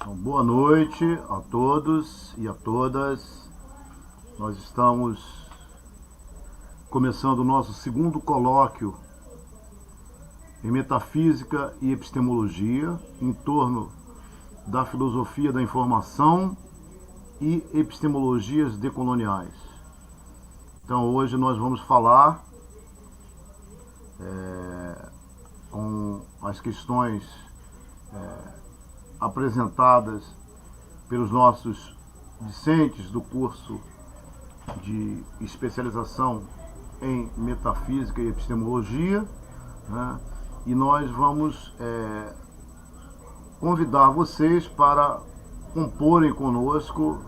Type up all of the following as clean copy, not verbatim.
Então, boa noite a todos e a todas. Nós estamos começando o nosso segundo colóquio em Metafísica e Epistemologia, em torno da filosofia da informação e epistemologias decoloniais. Então, hoje nós vamos falar com as questões apresentadas pelos nossos discentes do curso de especialização em metafísica e epistemologia, né? E nós vamos convidar vocês para comporem conosco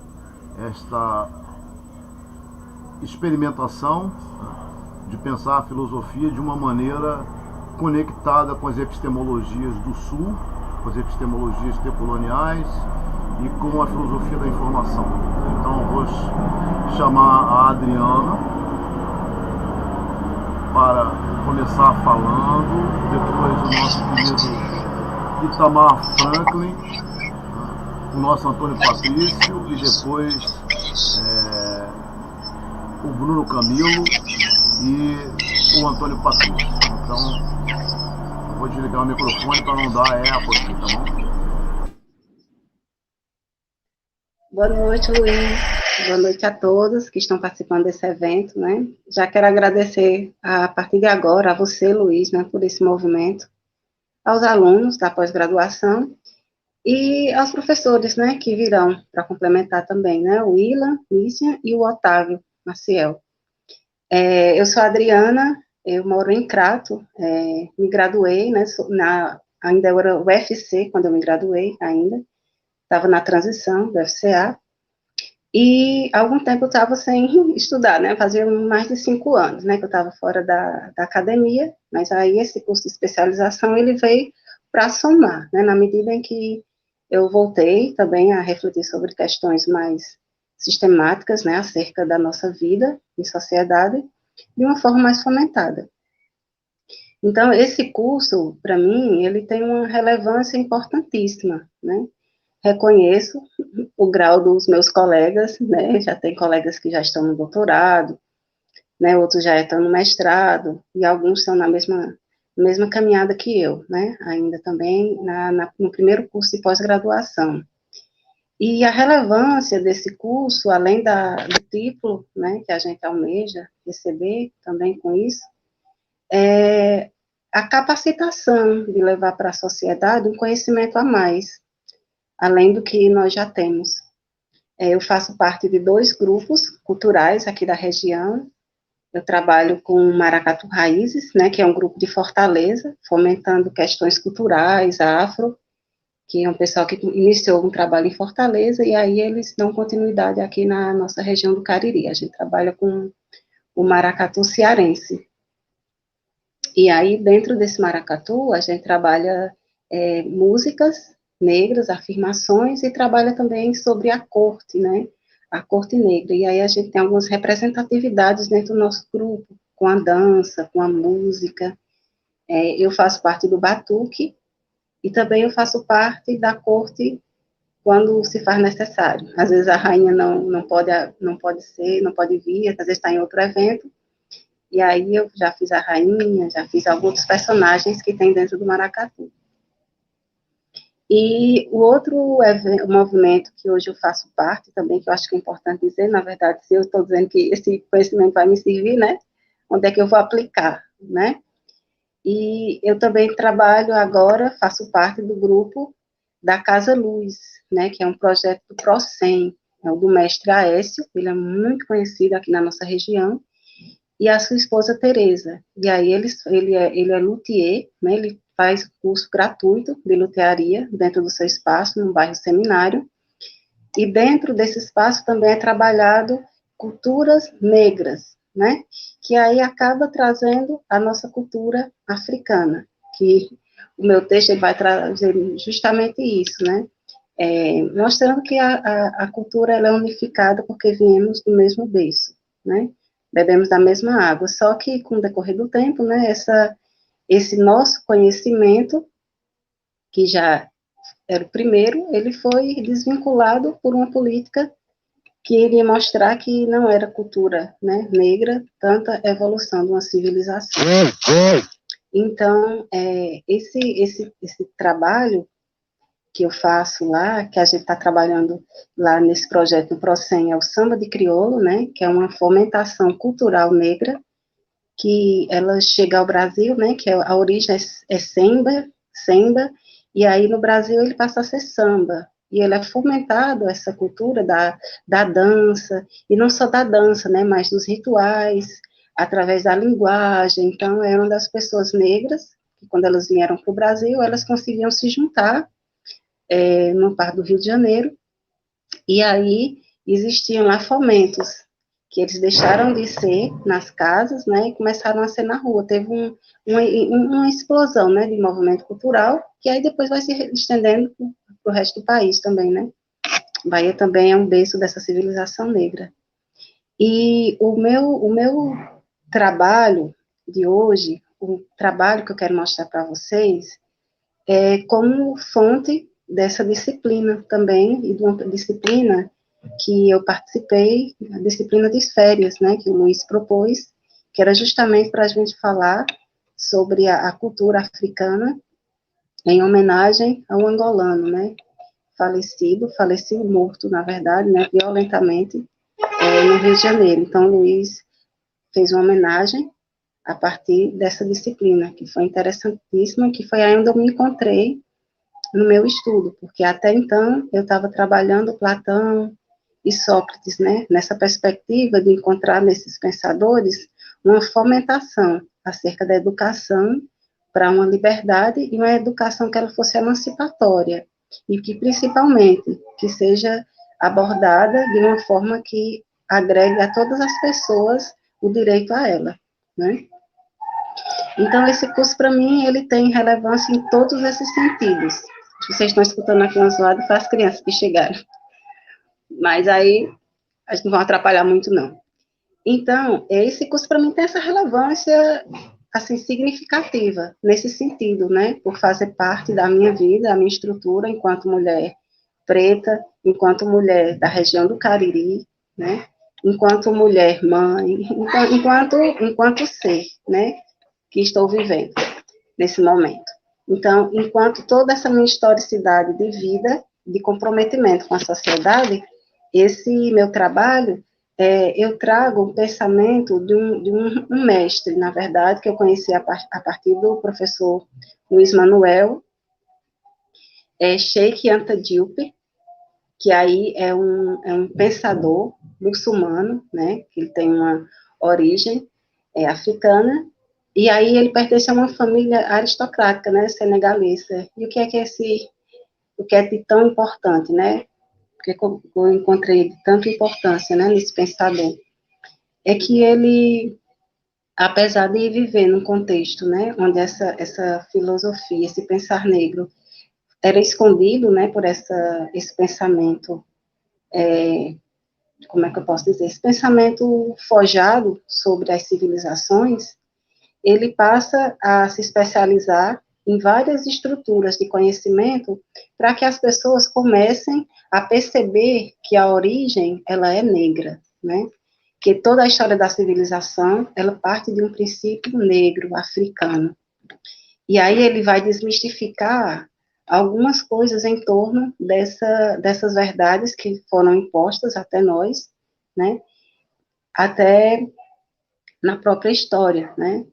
esta experimentação, né, de pensar a filosofia de uma maneira conectada com as epistemologias do Sul, com as epistemologias decoloniais e com a filosofia da informação. Então eu vou chamar a Adriana para começar falando, depois o nosso querido Itamar Franklin, o nosso Antônio Patrício e depois o Bruno Camilo e o Antônio Patrício. Então eu vou desligar o microfone para não dar eco aqui, tá bom? Boa noite, Luiz. Boa noite a todos que estão participando desse evento, né? Já quero agradecer, a partir de agora, a você, Luiz, né, por esse movimento, aos alunos da pós-graduação e aos professores, né, que virão para complementar também, né, o Ilan, Lícia e o Otávio Maciel. Eu sou a Adriana, eu moro em Crato, me graduei, né, ainda era o UFC, quando eu me graduei ainda, estava na transição do FCA, e há algum tempo eu estava sem estudar, né, fazia mais de 5 anos, né, que eu estava fora da academia, mas aí esse curso de especialização, ele veio para somar, né, na medida em que eu voltei também a refletir sobre questões mais sistemáticas, né, acerca da nossa vida em sociedade, de uma forma mais fomentada. Então, esse curso, para mim, ele tem uma relevância importantíssima, né, reconheço o grau dos meus colegas, né, já tem colegas que já estão no doutorado, né, outros já estão no mestrado, e alguns estão na mesma caminhada que eu, né, ainda também no primeiro curso de pós-graduação. E a relevância desse curso, além do título, né, que a gente almeja receber também com isso, é a capacitação de levar para a sociedade um conhecimento a mais, além do que nós já temos. Eu faço parte de 2 grupos culturais aqui da região. Eu trabalho com Maracatu Raízes, né, que é um grupo de Fortaleza, fomentando questões culturais, afro, que é um pessoal que iniciou um trabalho em Fortaleza, e aí eles dão continuidade aqui na nossa região do Cariri. A gente trabalha com o maracatu cearense. E aí, dentro desse maracatu, a gente trabalha músicas negras, afirmações, e trabalha também sobre a corte, né? A corte negra. E aí a gente tem algumas representatividades dentro do nosso grupo, com a dança, com a música. Eu faço parte do batuque, e também eu faço parte da corte quando se faz necessário. Às vezes a rainha não pode vir, às vezes está em outro evento, e aí eu já fiz a rainha, já fiz alguns personagens que tem dentro do maracatu. E o outro movimento que hoje eu faço parte também, que eu acho que é importante dizer, na verdade, se eu estou dizendo que esse conhecimento vai me servir, né? Onde é que eu vou aplicar, né? E eu também trabalho agora, faço parte do grupo da Casa Luz, né? Que é um projeto do PROCEM, é o do mestre Aécio, ele é muito conhecido aqui na nossa região, e a sua esposa Tereza. E aí ele é luthier, né? Ele faz curso gratuito de lutearia dentro do seu espaço, no bairro Seminário. E dentro desse espaço também é trabalhado culturas negras, né? Que aí acaba trazendo a nossa cultura africana, que o meu texto vai trazer justamente isso, né? Mostrando que a cultura ela é unificada porque viemos do mesmo berço, né? Bebemos da mesma água, só que com o decorrer do tempo, né, esse nosso conhecimento, que já era o primeiro, ele foi desvinculado por uma política que iria mostrar que não era cultura, né, negra, tanta evolução de uma civilização. Então, esse trabalho que eu faço lá, que a gente está trabalhando lá nesse projeto no Procem, é o Samba de Crioulo, né, que é uma fomentação cultural negra, que ela chega ao Brasil, né, que a origem é semba, e aí no Brasil ele passa a ser samba, e ele é fomentado, essa cultura da dança, e não só da dança, né, mas dos rituais, através da linguagem. Então, é uma das pessoas negras, que quando elas vieram para o Brasil, elas conseguiam se juntar no Parque do Rio de Janeiro, e aí existiam lá fomentos, que eles deixaram de ser nas casas, né, e começaram a ser na rua. Teve uma explosão, né, de movimento cultural, que aí depois vai se estendendo para o resto do país também, né. Bahia também é um berço dessa civilização negra. E o meu trabalho de hoje, o trabalho que eu quero mostrar para vocês, é como fonte dessa disciplina também, e de uma disciplina que eu participei, a disciplina de férias, né, que o Luiz propôs, que era justamente para a gente falar sobre a cultura africana, em homenagem ao angolano, né, falecido, morto, na verdade, né, violentamente, no Rio de Janeiro. Então, o Luiz fez uma homenagem a partir dessa disciplina, que foi interessantíssima, que foi aí onde eu me encontrei no meu estudo, porque até então eu estava trabalhando Platão e Sócrates, né, nessa perspectiva de encontrar nesses pensadores uma fomentação acerca da educação para uma liberdade e uma educação que ela fosse emancipatória e que principalmente que seja abordada de uma forma que agregue a todas as pessoas o direito a ela, né? Então, esse curso, para mim, ele tem relevância em todos esses sentidos. Vocês estão escutando aqui um zoado, foi as crianças que chegaram. Mas aí, a gente não vai atrapalhar muito, não. Então, esse curso, para mim, tem essa relevância, assim, significativa, nesse sentido, né? Por fazer parte da minha vida, da minha estrutura, enquanto mulher preta, enquanto mulher da região do Cariri, né? Enquanto mulher mãe, enquanto ser, né? Que estou vivendo nesse momento. Então, enquanto toda essa minha historicidade de vida, de comprometimento com a sociedade, esse meu trabalho, eu trago um pensamento de um mestre, na verdade, que eu conheci a partir do professor Luiz Manuel, Sheikh Anta Diop, que aí é um pensador muçulmano, né, que ele tem uma origem africana, e aí ele pertence a uma família aristocrática, né, senegalesa. E o que é de tão importante, né? Porque eu encontrei de tanta importância, né, nesse pensador, é que ele, apesar de viver num contexto, né, onde essa filosofia, esse pensar negro era escondido, né, por esse pensamento, como é que eu posso dizer, esse pensamento forjado sobre as civilizações, ele passa a se especializar em várias estruturas de conhecimento para que as pessoas comecem a perceber que a origem, ela é negra, né? Que toda a história da civilização, ela parte de um princípio negro, africano. E aí ele vai desmistificar algumas coisas em torno dessas verdades que foram impostas até nós, né? Até na própria história, né?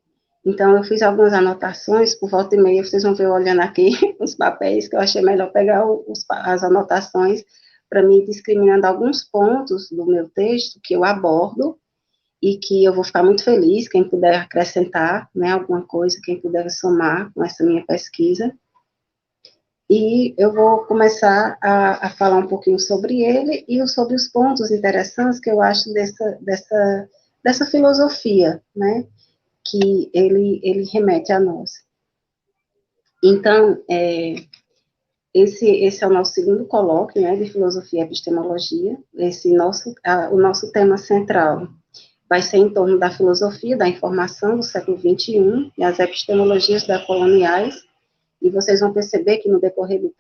Então, eu fiz algumas anotações, por volta e meia, vocês vão ver eu olhando aqui os papéis, que eu achei melhor pegar as anotações para mim, discriminando alguns pontos do meu texto que eu abordo e que eu vou ficar muito feliz, quem puder acrescentar, né, alguma coisa, quem puder somar com essa minha pesquisa. E eu vou começar a falar um pouquinho sobre ele e sobre os pontos interessantes que eu acho dessa filosofia, né, que ele remete a nós. Então, esse é o nosso segundo colóquio, né, de filosofia e epistemologia. O nosso tema central vai ser em torno da filosofia da informação do século XXI e as epistemologias decoloniais E vocês vão perceber que no decorrer do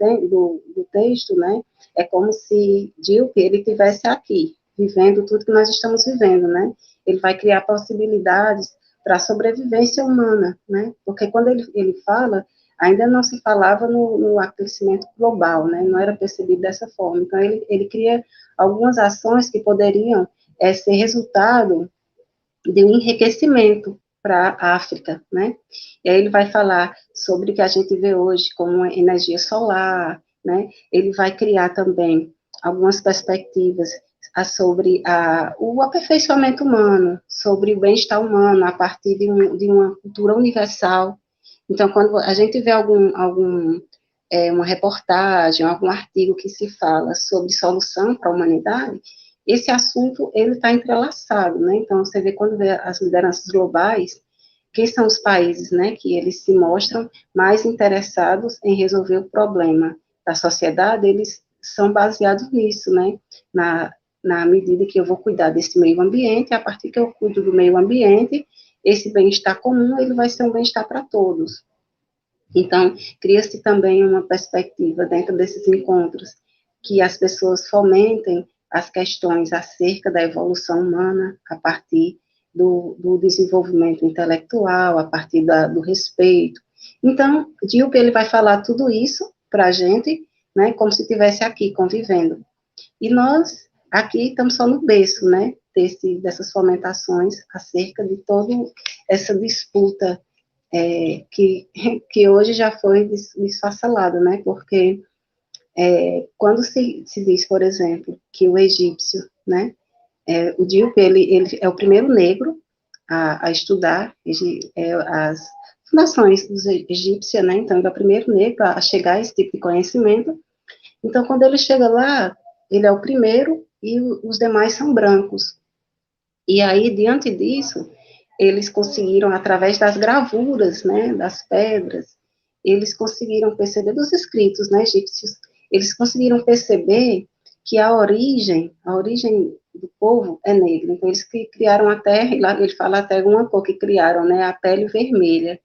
texto, né, é como se Dilpe, ele estivesse aqui, vivendo tudo que nós estamos vivendo, né? Ele vai criar possibilidades para a sobrevivência humana, né? Porque quando ele fala, ainda não se falava no aquecimento global, né? Não era percebido dessa forma. Então, ele cria algumas ações que poderiam ser resultado de um enriquecimento para a África, né? E aí ele vai falar sobre o que a gente vê hoje como a energia solar, né? Ele vai criar também algumas perspectivas sobre o aperfeiçoamento humano, sobre o bem-estar humano a partir de uma cultura universal. Então, quando a gente vê uma reportagem, algum artigo que se fala sobre solução para a humanidade, esse assunto, ele está entrelaçado, né? Então, você vê quando vê as lideranças globais, quem são os países, né, que eles se mostram mais interessados em resolver o problema da sociedade, eles são baseados nisso, né? Na medida que eu vou cuidar desse meio ambiente, a partir que eu cuido do meio ambiente, esse bem-estar comum, ele vai ser um bem-estar para todos. Então, cria-se também uma perspectiva dentro desses encontros que as pessoas fomentem as questões acerca da evolução humana a partir do desenvolvimento intelectual, a partir do respeito. Então, Dilpe, ele vai falar tudo isso para a gente, né, como se estivesse aqui convivendo. E nós, aqui, estamos só no berço, né, dessas fomentações acerca de toda essa disputa que hoje já foi desfacelada, né, porque quando se diz, por exemplo, que o egípcio, né, o Diop, ele é o primeiro negro a estudar as fundações egípcias, né, então ele é o primeiro negro a chegar a esse tipo de conhecimento. Então, quando ele chega lá, ele é o primeiro e os demais são brancos. E aí, diante disso, eles conseguiram, através das gravuras, né, das pedras, eles conseguiram perceber, dos escritos, né, egípcios, eles conseguiram perceber que a origem do povo é negra. Então, eles criaram até, ele fala até uma cor que criaram, né, a pele vermelha.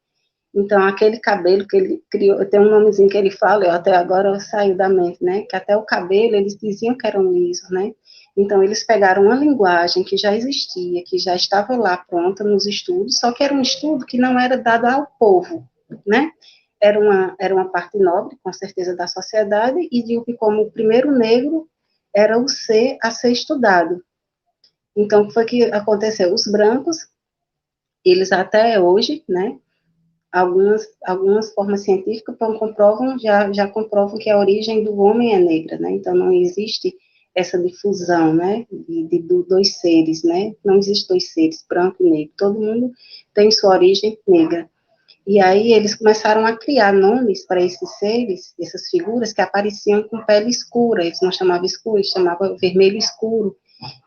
Então, aquele cabelo que ele criou, tem um nomezinho que ele fala, até agora saiu da mente, né, que até o cabelo, eles diziam que eram lisos, né. Então, eles pegaram uma linguagem que já existia, que já estava lá pronta nos estudos, só que era um estudo que não era dado ao povo, né? Era uma parte nobre, com certeza, da sociedade, e Dilpe, como o primeiro negro, era o ser a ser estudado. Então, o que foi que aconteceu? Os brancos, eles até hoje, né, algumas formas científicas já comprovam que a origem do homem é negra, né? Então, não existe essa difusão, né, de dois seres, né? Não existe dois seres, branco e negro. Todo mundo tem sua origem negra. E aí eles começaram a criar nomes para esses seres, essas figuras que apareciam com pele escura. Eles não chamavam escuro, eles chamavam vermelho escuro.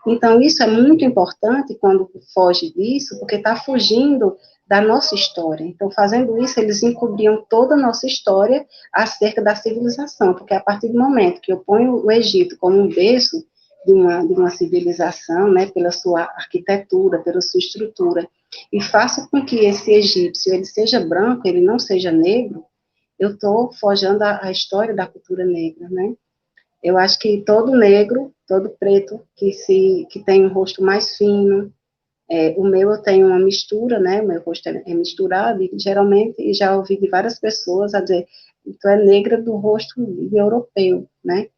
Então, isso é muito importante quando foge disso, porque está fugindo da nossa história. Então, fazendo isso, eles encobriam toda a nossa história acerca da civilização, porque a partir do momento que eu ponho o Egito como um berço de uma civilização, né, pela sua arquitetura, pela sua estrutura, e faço com que esse egípcio ele seja branco, ele não seja negro, eu estou forjando a história da cultura negra, né? Eu acho que todo negro, todo preto que tem um rosto mais fino, o meu eu tenho uma mistura, né? O meu rosto é misturado e geralmente já ouvi de várias pessoas a dizer, tu é negra do rosto de europeu, né?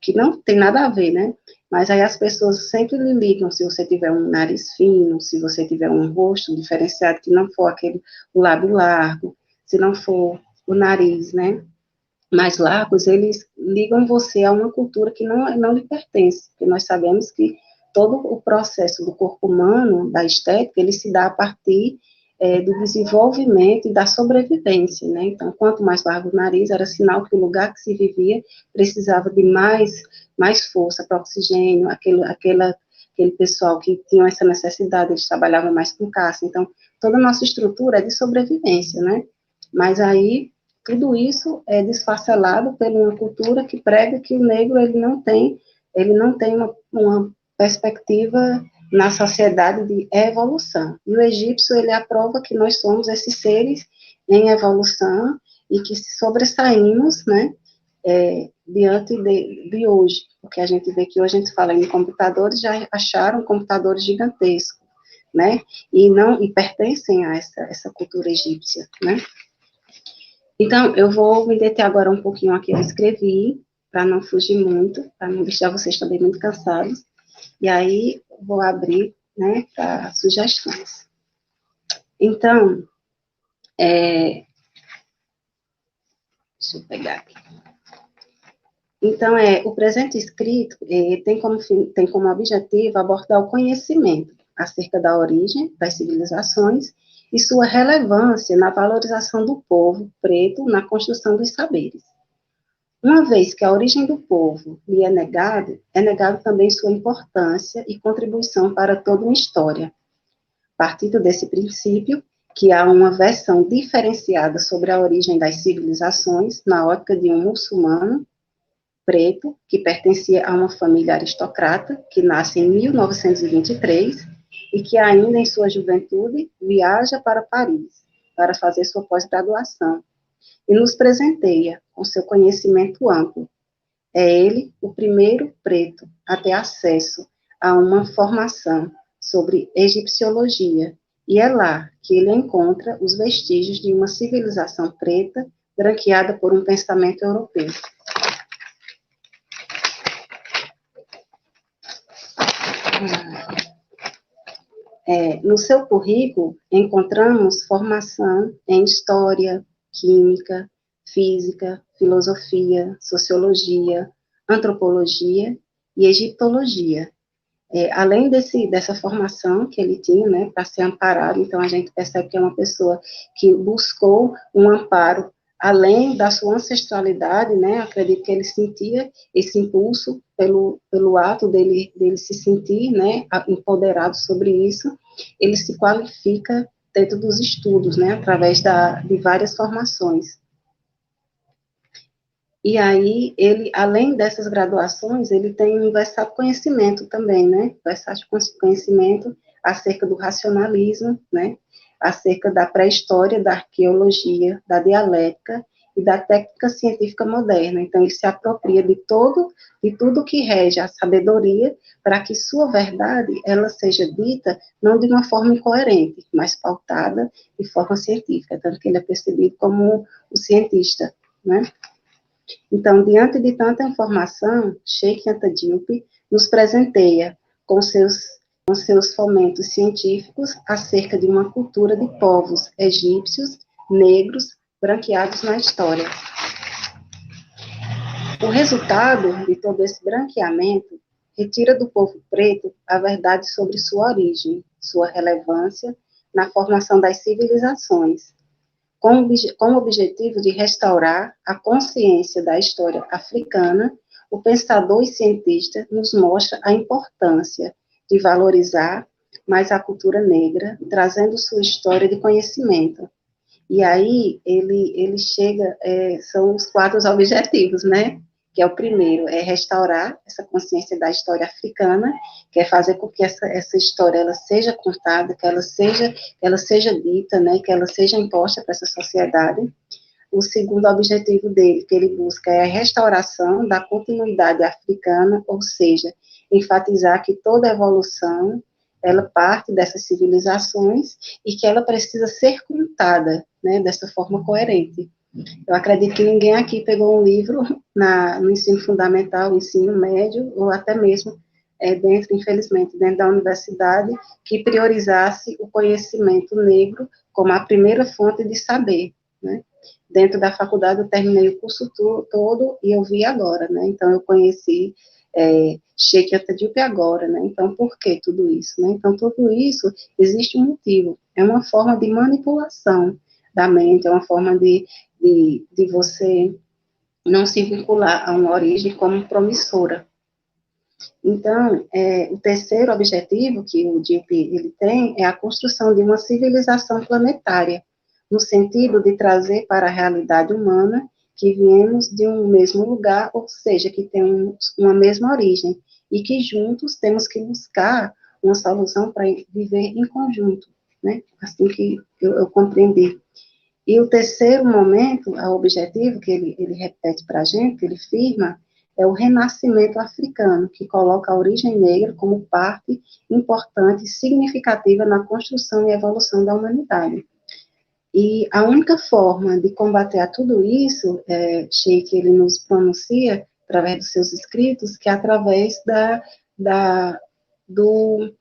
Que não tem nada a ver, né? Mas aí as pessoas sempre lhe ligam se você tiver um nariz fino, se você tiver um rosto diferenciado, que não for o lábio largo, se não for o nariz, né? Mais largos, eles ligam você a uma cultura que não lhe pertence, porque nós sabemos que todo o processo do corpo humano, da estética, ele se dá a partir do desenvolvimento e da sobrevivência, né? Então, quanto mais largo o nariz, era sinal que o lugar que se vivia precisava de mais força para oxigênio, aquele pessoal que tinha essa necessidade, eles trabalhavam mais com caça. Então, toda a nossa estrutura é de sobrevivência, né? Mas aí, tudo isso é desfacelado por uma cultura que prega que o negro ele não tem uma perspectiva na sociedade de evolução. E o egípcio ele aprova que nós somos esses seres em evolução e que se sobressaímos, né, diante de hoje, porque a gente vê que hoje a gente fala em computadores, já acharam computadores gigantescos, né, e pertencem a essa cultura egípcia, né. Então, eu vou me deter agora um pouquinho aqui, eu escrevi, para não fugir muito, para não deixar vocês também muito cansados, e aí vou abrir, né, para sugestões. Então, deixa eu pegar aqui. Então, o presente escrito tem como objetivo abordar o conhecimento acerca da origem das civilizações e sua relevância na valorização do povo preto na construção dos saberes. Uma vez que a origem do povo lhe é negado também sua importância e contribuição para toda uma história. Partindo desse princípio, que há uma versão diferenciada sobre a origem das civilizações na ótica de um muçulmano preto, que pertencia a uma família aristocrata, que nasce em 1923 e que ainda em sua juventude viaja para Paris para fazer sua pós-graduação e nos presenteia com seu conhecimento amplo. É ele o primeiro preto a ter acesso a uma formação sobre egipciologia, e é lá que ele encontra os vestígios de uma civilização preta branqueada por um pensamento europeu. No seu currículo, encontramos formação em História, Química, Física, Filosofia, Sociologia, Antropologia e Egiptologia. Além dessa formação que ele tinha, né, para ser amparado, então a gente percebe que é uma pessoa que buscou um amparo além da sua ancestralidade, né, acredito que ele sentia esse impulso pelo ato dele se sentir, né, empoderado sobre isso, ele se qualifica dentro dos estudos, né, através de várias formações. E aí, ele, além dessas graduações, ele tem um versátil conhecimento também, né, versátil conhecimento acerca do racionalismo, né, acerca da pré-história, da arqueologia, da dialética e da técnica científica moderna. Então, ele se apropria de tudo que rege a sabedoria, para que sua verdade, ela seja dita não de uma forma incoerente, mas pautada de forma científica, tanto que ele é percebido como o cientista, né. Então, diante de tanta informação, Cheikh Anta Diop nos presenteia com seus fomentos científicos acerca de uma cultura de povos egípcios, negros, branqueados na história. O resultado de todo esse branqueamento retira do povo preto a verdade sobre sua origem, sua relevância na formação das civilizações, com o objetivo de restaurar a consciência da história africana. O pensador e cientista nos mostra a importância de valorizar mais a cultura negra, trazendo sua história de conhecimento. E aí, ele chega, são os 4 objetivos, né? Que é o primeiro, é restaurar essa consciência da história africana, que é fazer com que essa história ela seja contada, que ela seja dita, né, que ela seja imposta para essa sociedade. O segundo objetivo dele, que ele busca, é a restauração da continuidade africana, ou seja, enfatizar que toda evolução, ela parte dessas civilizações e que ela precisa ser contada, né, dessa forma coerente. Eu acredito que ninguém aqui pegou um livro no ensino fundamental, ensino médio, ou até mesmo infelizmente, dentro da universidade, que priorizasse o conhecimento negro como a primeira fonte de saber, né? Dentro da faculdade, eu terminei o curso todo e eu vi agora, né? Então, eu conheci Cheikh Anta Diop agora, né? Então, por que tudo isso, né? Então, tudo isso, existe um motivo, é uma forma de manipulação da mente, é uma forma de você não se vincular a uma origem como promissora. Então, o terceiro objetivo que o Diop ele tem é a construção de uma civilização planetária, no sentido de trazer para a realidade humana que viemos de um mesmo lugar, ou seja, que temos uma mesma origem, e que juntos temos que buscar uma solução para viver em conjunto, né? Assim que eu compreendi. E o terceiro momento, o objetivo que ele repete para a gente, que ele firma, é o renascimento africano, que coloca a origem negra como parte importante e significativa na construção e evolução da humanidade. E a única forma de combater a tudo isso, Sheik, ele nos pronuncia, através dos seus escritos, que é através da, do,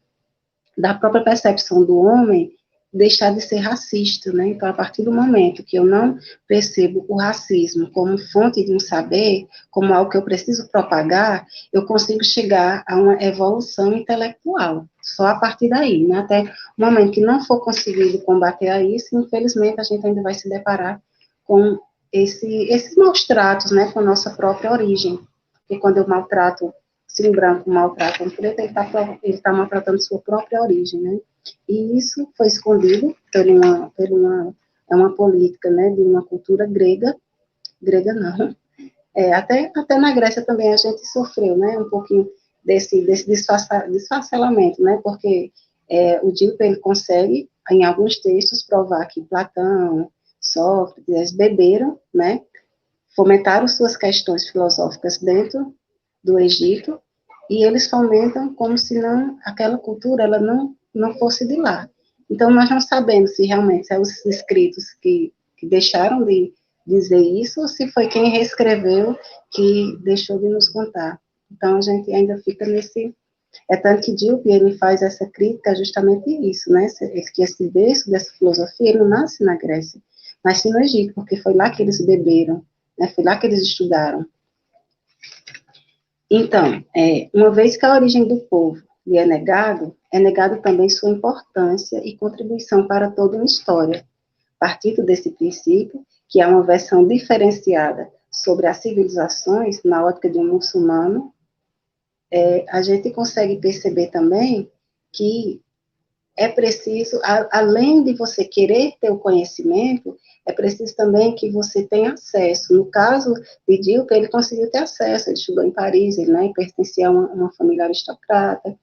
da própria percepção do homem deixar de ser racista, né? Então, a partir do momento que eu não percebo o racismo como fonte de um saber, como algo que eu preciso propagar, eu consigo chegar a uma evolução intelectual. Só a partir daí, né? Até o momento que não for conseguido combater a isso, infelizmente, a gente ainda vai se deparar com esses maus tratos, né? Com a nossa própria origem. Porque quando eu maltrato, se um branco maltrata um preto, ele tá maltratando sua própria origem, né? E isso foi escondido é uma política, né, de uma cultura grega não, até na Grécia também a gente sofreu, né, um pouquinho desse desfacelamento, né, porque o Díopo, ele consegue, em alguns textos, provar que Platão, Sócrates, beberam, né, fomentaram suas questões filosóficas dentro do Egito, e eles fomentam como se não, aquela cultura, ela não fosse de lá. Então, nós não sabemos se realmente são os escritos que deixaram de dizer isso, ou se foi quem reescreveu que deixou de nos contar. Então, a gente ainda fica nesse... É tanto que Díopo, ele faz essa crítica justamente isso, né? Que esse berço dessa filosofia, ele não nasce na Grécia, nasce no Egito, porque foi lá que eles beberam, né? Foi lá que eles estudaram. Então, uma vez que a origem do povo lhe é negado também sua importância e contribuição para toda uma história. Partindo desse princípio, que há uma versão diferenciada sobre as civilizações, na ótica de um muçulmano, a gente consegue perceber também que é preciso, além de você querer ter o conhecimento, é preciso também que você tenha acesso. No caso de Díopo, ele conseguiu ter acesso, ele estudou em Paris, ele, né, pertencia a uma família aristocrata,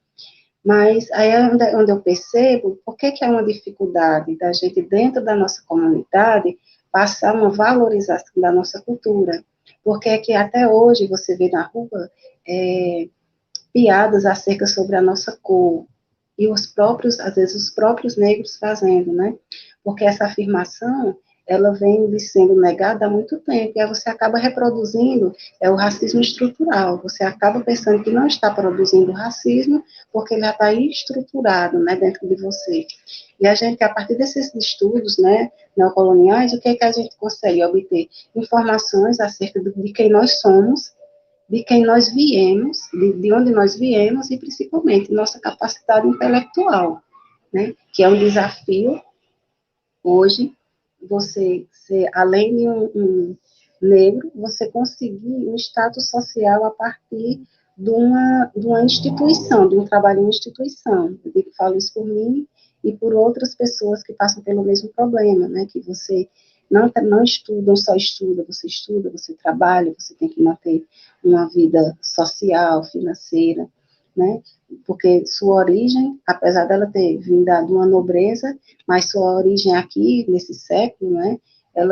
mas aí é onde eu percebo por que é uma dificuldade da gente, dentro da nossa comunidade, passar uma valorização da nossa cultura, porque é que até hoje você vê na rua piadas acerca sobre a nossa cor, e os próprios, às vezes, os próprios negros fazendo, né? Porque essa afirmação, ela vem sendo negada há muito tempo, e aí você acaba reproduzindo o racismo estrutural, você acaba pensando que não está produzindo racismo, porque ele já está estruturado, né, dentro de você. E a gente, a partir desses estudos, né, neocoloniais, o que é que a gente consegue obter? Informações acerca de quem nós somos, de quem nós viemos, de onde nós viemos e principalmente nossa capacidade intelectual, né? Que é um desafio hoje você ser, além de um negro, você conseguir um status social a partir de uma instituição, de um trabalho em instituição. Eu falo isso por mim e por outras pessoas que passam pelo mesmo problema, né? Que você não estuda, não só estuda, você trabalha, você tem que manter uma vida social, financeira, né? Porque sua origem, apesar dela ter vindo de uma nobreza, mas sua origem aqui, nesse século, né?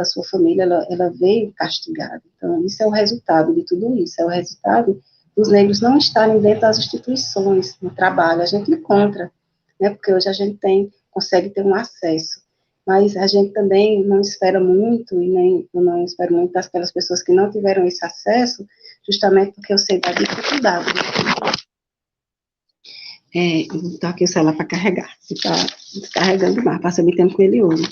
Sua família, ela veio castigada. Então, isso é o resultado de tudo isso, é o resultado dos negros não estarem dentro das instituições, no trabalho, a gente encontra, né? Porque hoje a gente consegue ter um acesso, mas a gente também não espera muito, e nem eu não espero muito daquelas pessoas que não tiveram esse acesso, justamente porque eu sei da dificuldade. Estou aqui o celular para carregar, está descarregando mais, passa muito tempo com ele hoje.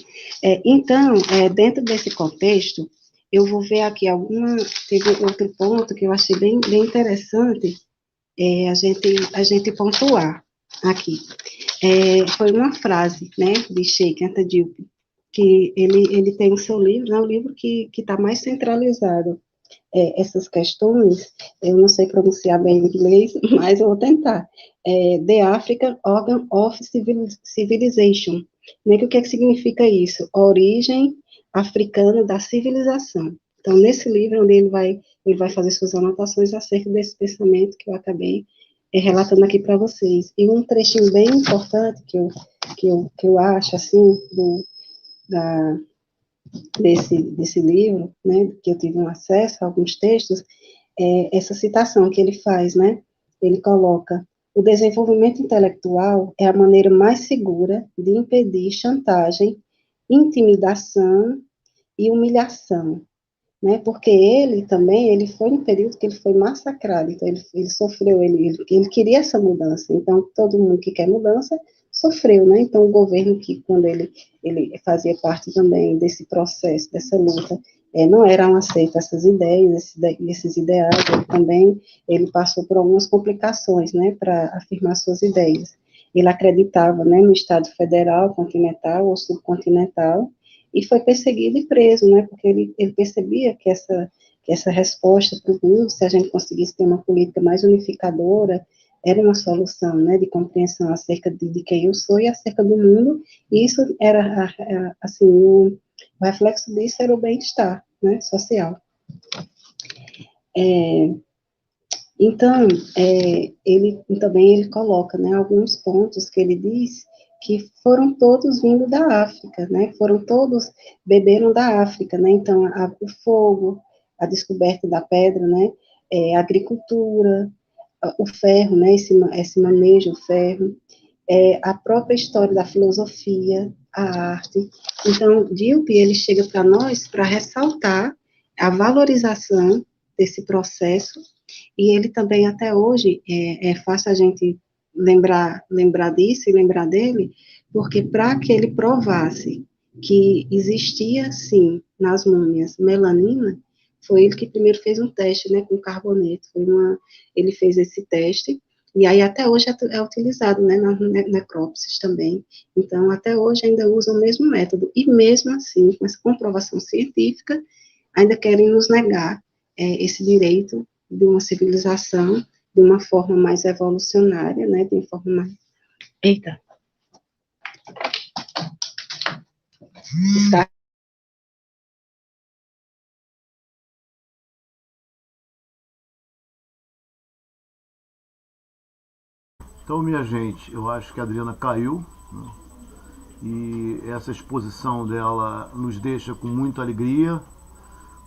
Então, dentro desse contexto, eu vou ver aqui teve outro ponto que eu achei bem interessante, a gente pontuar aqui. Foi uma frase, né, de Sheikh Anta Diop, que ele tem o seu livro, né, o livro que está mais centralizado essas questões, eu não sei pronunciar bem em inglês, mas eu vou tentar. The African Organ of Civilization. Né, que o que, é que significa isso? A origem africana da civilização. Então, nesse livro, onde ele vai fazer suas anotações acerca desse pensamento que eu acabei relatando aqui para vocês. E um trechinho bem importante que eu acho, assim, desse livro, né, que eu tive um acesso a alguns textos, essa citação que ele faz, né, ele coloca: o desenvolvimento intelectual é a maneira mais segura de impedir chantagem, intimidação e humilhação, né, porque ele também, ele foi no período que ele foi massacrado, então ele sofreu, ele queria essa mudança, então todo mundo que quer mudança sofreu, né, então o governo que, quando ele fazia parte também desse processo, dessa luta, não eram aceitas essas ideias, esses ideais, ele passou por algumas complicações, né, para afirmar suas ideias. Ele acreditava, né, no Estado federal, continental ou subcontinental, e foi perseguido e preso, né, porque ele percebia que essa resposta para o mundo, se a gente conseguisse ter uma política mais unificadora, era uma solução, né, de compreensão acerca de quem eu sou e acerca do mundo, e isso era, assim, o reflexo disso era o bem-estar, né, social. Então, ele coloca, né, alguns pontos que ele diz que foram todos vindo da África, né, beberam da África, né, então, o fogo, a descoberta da pedra, né, a agricultura, o ferro, né, esse manejo do ferro, a própria história da filosofia, a arte. Então, Dilpe, ele chega para nós para ressaltar a valorização desse processo, e ele também, até hoje, é fácil a gente lembrar disso e lembrar dele, porque para que ele provasse que existia, sim, nas múmias, melanina, foi ele que primeiro fez um teste, né, com carboneto, ele fez esse teste, e aí até hoje é utilizado, né, nas necrópsias também. Então, até hoje ainda usam o mesmo método, e mesmo assim, com essa comprovação científica, ainda querem nos negar esse direito de uma civilização de uma forma mais evolucionária, né, de uma forma mais... Eita! Está... Então, minha gente, eu acho que a Adriana caiu, né? E essa exposição dela nos deixa com muita alegria,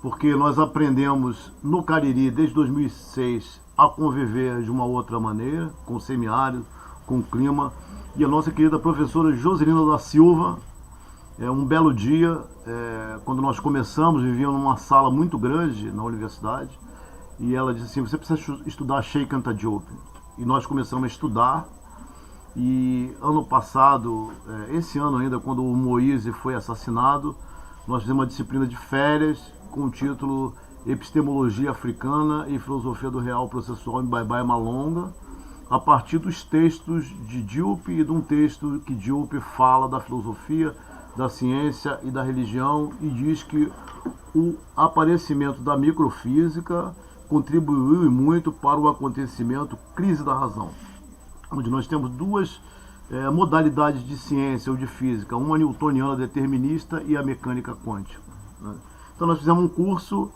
porque nós aprendemos no Cariri, desde 2006, a conviver de uma outra maneira, com o semiárido, com o clima. E a nossa querida professora Joselina da Silva, um belo dia, quando nós começamos, vivíamos numa sala muito grande na universidade, e ela disse assim: você precisa estudar Sheikh Anta Diop. E nós começamos a estudar, e ano passado, esse ano ainda, quando o Moise foi assassinado, nós fizemos uma disciplina de férias com o título Epistemologia Africana e Filosofia do Real Processual em Bye-Bye Malonga, a partir dos textos de Diop e de um texto que Diop fala da filosofia, da ciência e da religião, e diz que o aparecimento da microfísica contribuiu muito para o acontecimento crise da razão, onde nós temos duas modalidades de ciência ou de física, uma newtoniana determinista e a mecânica quântica, né? Então nós fizemos um curso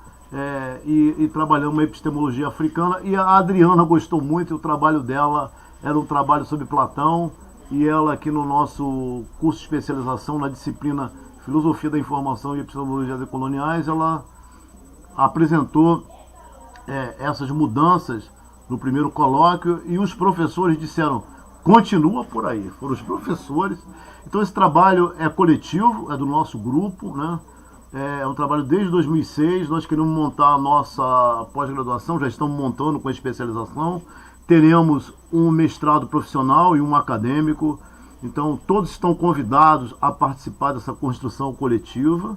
e trabalhamos uma epistemologia africana, e a Adriana gostou muito, e o trabalho dela era um trabalho sobre Platão, e ela aqui no nosso curso de especialização na disciplina Filosofia da Informação e Epistemologia Decoloniais, ela apresentou essas mudanças no primeiro colóquio, e os professores disseram: continua por aí. Foram os professores. Então esse trabalho é coletivo, é do nosso grupo, né? É um trabalho desde 2006, nós queremos montar a nossa pós-graduação, já estamos montando com a especialização, teremos um mestrado profissional e um acadêmico, então todos estão convidados a participar dessa construção coletiva.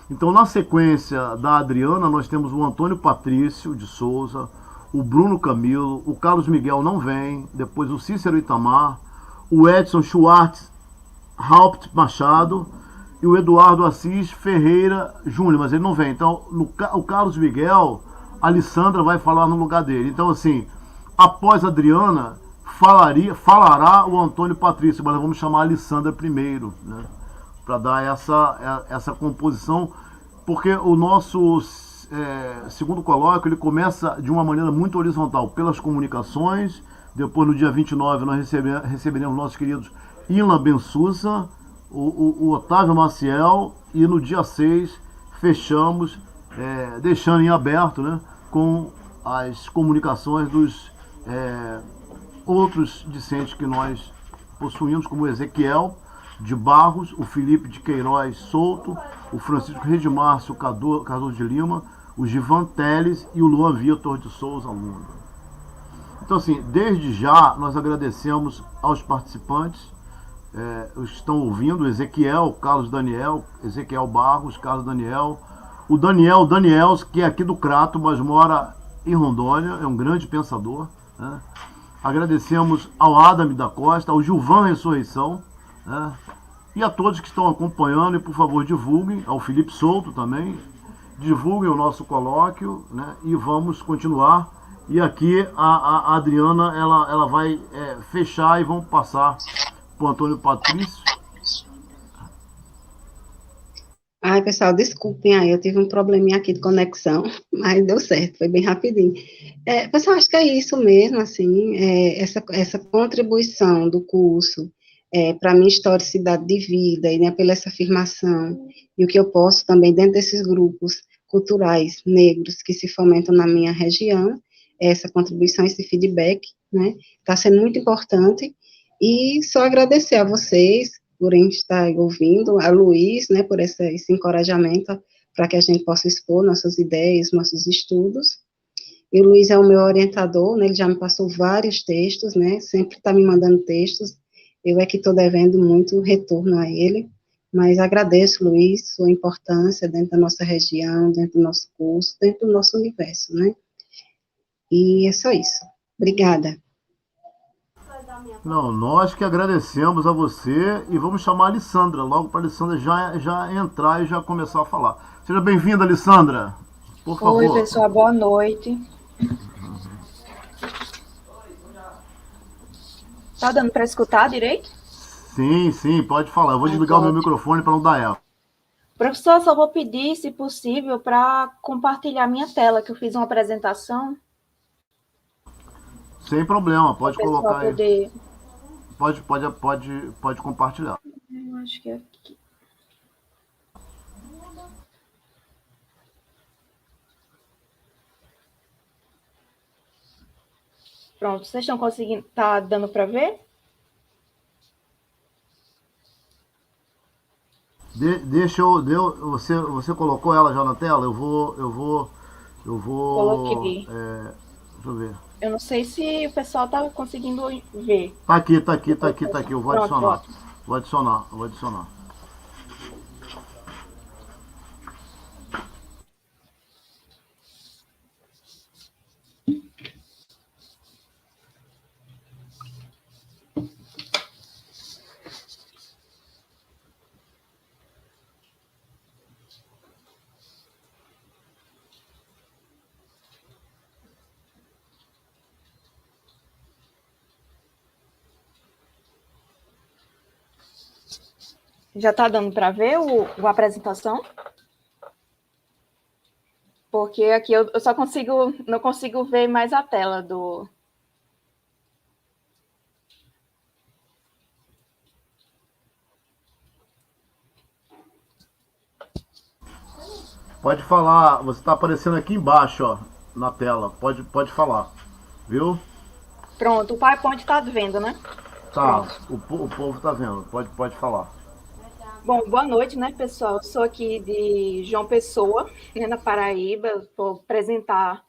Então, na sequência da Adriana, nós temos o Antônio Patrício de Souza, o Bruno Camilo, o Carlos Miguel não vem, depois o Cícero Itamar, o Edson Schwartz Haupt Machado e o Eduardo Assis Ferreira Júnior, mas ele não vem. Então, o Carlos Miguel, a Alessandra vai falar no lugar dele. Então, assim, após a Adriana, falará o Antônio Patrício, mas nós vamos chamar a Alessandra primeiro, né? Para dar essa composição, porque o nosso segundo colóquio ele começa de uma maneira muito horizontal, pelas comunicações. Depois, no dia 29, nós receberemos nossos queridos Ilan Bensussa, o Otávio Maciel e no dia 6 fechamos, deixando em aberto, né, com as comunicações dos outros discentes que nós possuímos, como o Ezequiel de Barros, o Felipe de Queiroz Souto, o Francisco Redimárcio Cardoso de Lima, o Givan Teles e o Luan Vitor de Souza Luna. Então, assim, desde já nós agradecemos aos participantes, os que estão ouvindo, Ezequiel, Carlos Daniel, Ezequiel Barros, Carlos Daniel, o Daniel Daniels, que é aqui do Crato, mas mora em Rondônia, é um grande pensador, né? Agradecemos ao Adam da Costa, ao Gilvan Ressurreição, né? E a todos que estão acompanhando, e por favor divulguem, ao Felipe Souto também, divulguem o nosso colóquio, né? E vamos continuar. E aqui a Adriana ela vai fechar e vamos passar para o Antônio Patrício. Ai, pessoal, desculpem aí, eu tive um probleminha aqui de conexão, mas deu certo, foi bem rapidinho. Pessoal, acho que é isso mesmo, assim, essa contribuição do curso para a minha historicidade de vida, e né, pela essa afirmação, e o que eu posso também, dentro desses grupos culturais negros que se fomentam na minha região, essa contribuição, esse feedback, né, está sendo muito importante, e só agradecer a vocês por estar ouvindo, a Luiz, né, por esse encorajamento para que a gente possa expor nossas ideias, nossos estudos. E o Luiz é o meu orientador, né, ele já me passou vários textos, né, sempre está me mandando textos, eu é que estou devendo muito retorno a ele, mas agradeço, Luiz, sua importância dentro da nossa região, dentro do nosso curso, dentro do nosso universo, né. E é só isso. Obrigada. Não, nós que agradecemos a você e vamos chamar a Alessandra, logo para a Alessandra já entrar e já começar a falar. Seja bem-vinda, Alessandra, por favor. Oi, pessoal, boa noite. Tá dando para escutar direito? Sim, pode falar. Eu vou desligar o meu microfone para não dar erro. Professor, só vou pedir, se possível, para compartilhar minha tela, que eu fiz uma apresentação. Sem problema, pode colocar aí. Poder... Pode compartilhar. Eu acho que é aqui. Pronto, vocês estão conseguindo, tá dando para ver? Você colocou ela já na tela? Eu vou. Coloquei. Deixa eu ver. Eu não sei se o pessoal está conseguindo ver. Tá aqui. Eu vou adicionar. Pronto. Vou adicionar. Já está dando para ver a apresentação? Porque aqui eu só não consigo ver mais a tela do... Pode falar, você está aparecendo aqui embaixo, ó, na tela. Pode falar, viu? Pronto, o PowerPoint está vendo, né? Tá, o povo está vendo. Pode falar. Bom, boa noite, né, pessoal? Eu sou aqui de João Pessoa, né, na Paraíba. Vou apresentar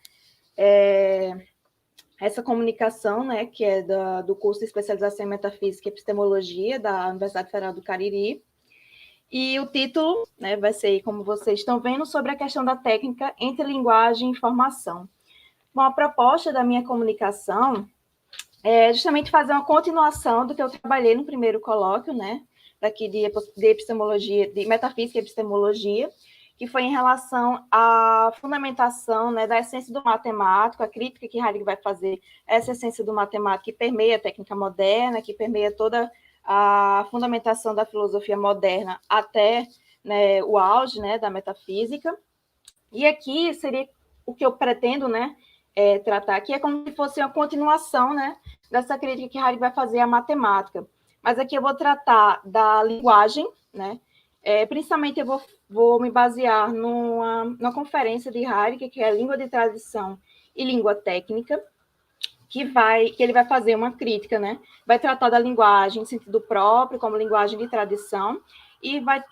essa comunicação, né, que é do curso de especialização em Metafísica e Epistemologia da Universidade Federal do Cariri. E o título, né, vai ser, como vocês estão vendo, sobre a questão da técnica entre linguagem e informação. Bom, a proposta da minha comunicação é justamente fazer uma continuação do que eu trabalhei no primeiro colóquio, né, daqui de epistemologia, de metafísica e epistemologia, que foi em relação à fundamentação, né, da essência do matemático, a crítica que Heidegger vai fazer, essa essência do matemático que permeia a técnica moderna, que permeia toda a fundamentação da filosofia moderna até, né, o auge, né, da metafísica. E aqui seria o que eu pretendo, né, tratar aqui, é como se fosse uma continuação, né, dessa crítica que Heidegger vai fazer à matemática. Mas aqui eu vou tratar da linguagem, né? Principalmente eu vou vou me basear numa conferência de Heidegger, que é Língua de Tradição e Língua Técnica, que ele vai fazer uma crítica, né? Vai tratar da linguagem em sentido próprio, como linguagem de tradição, e vai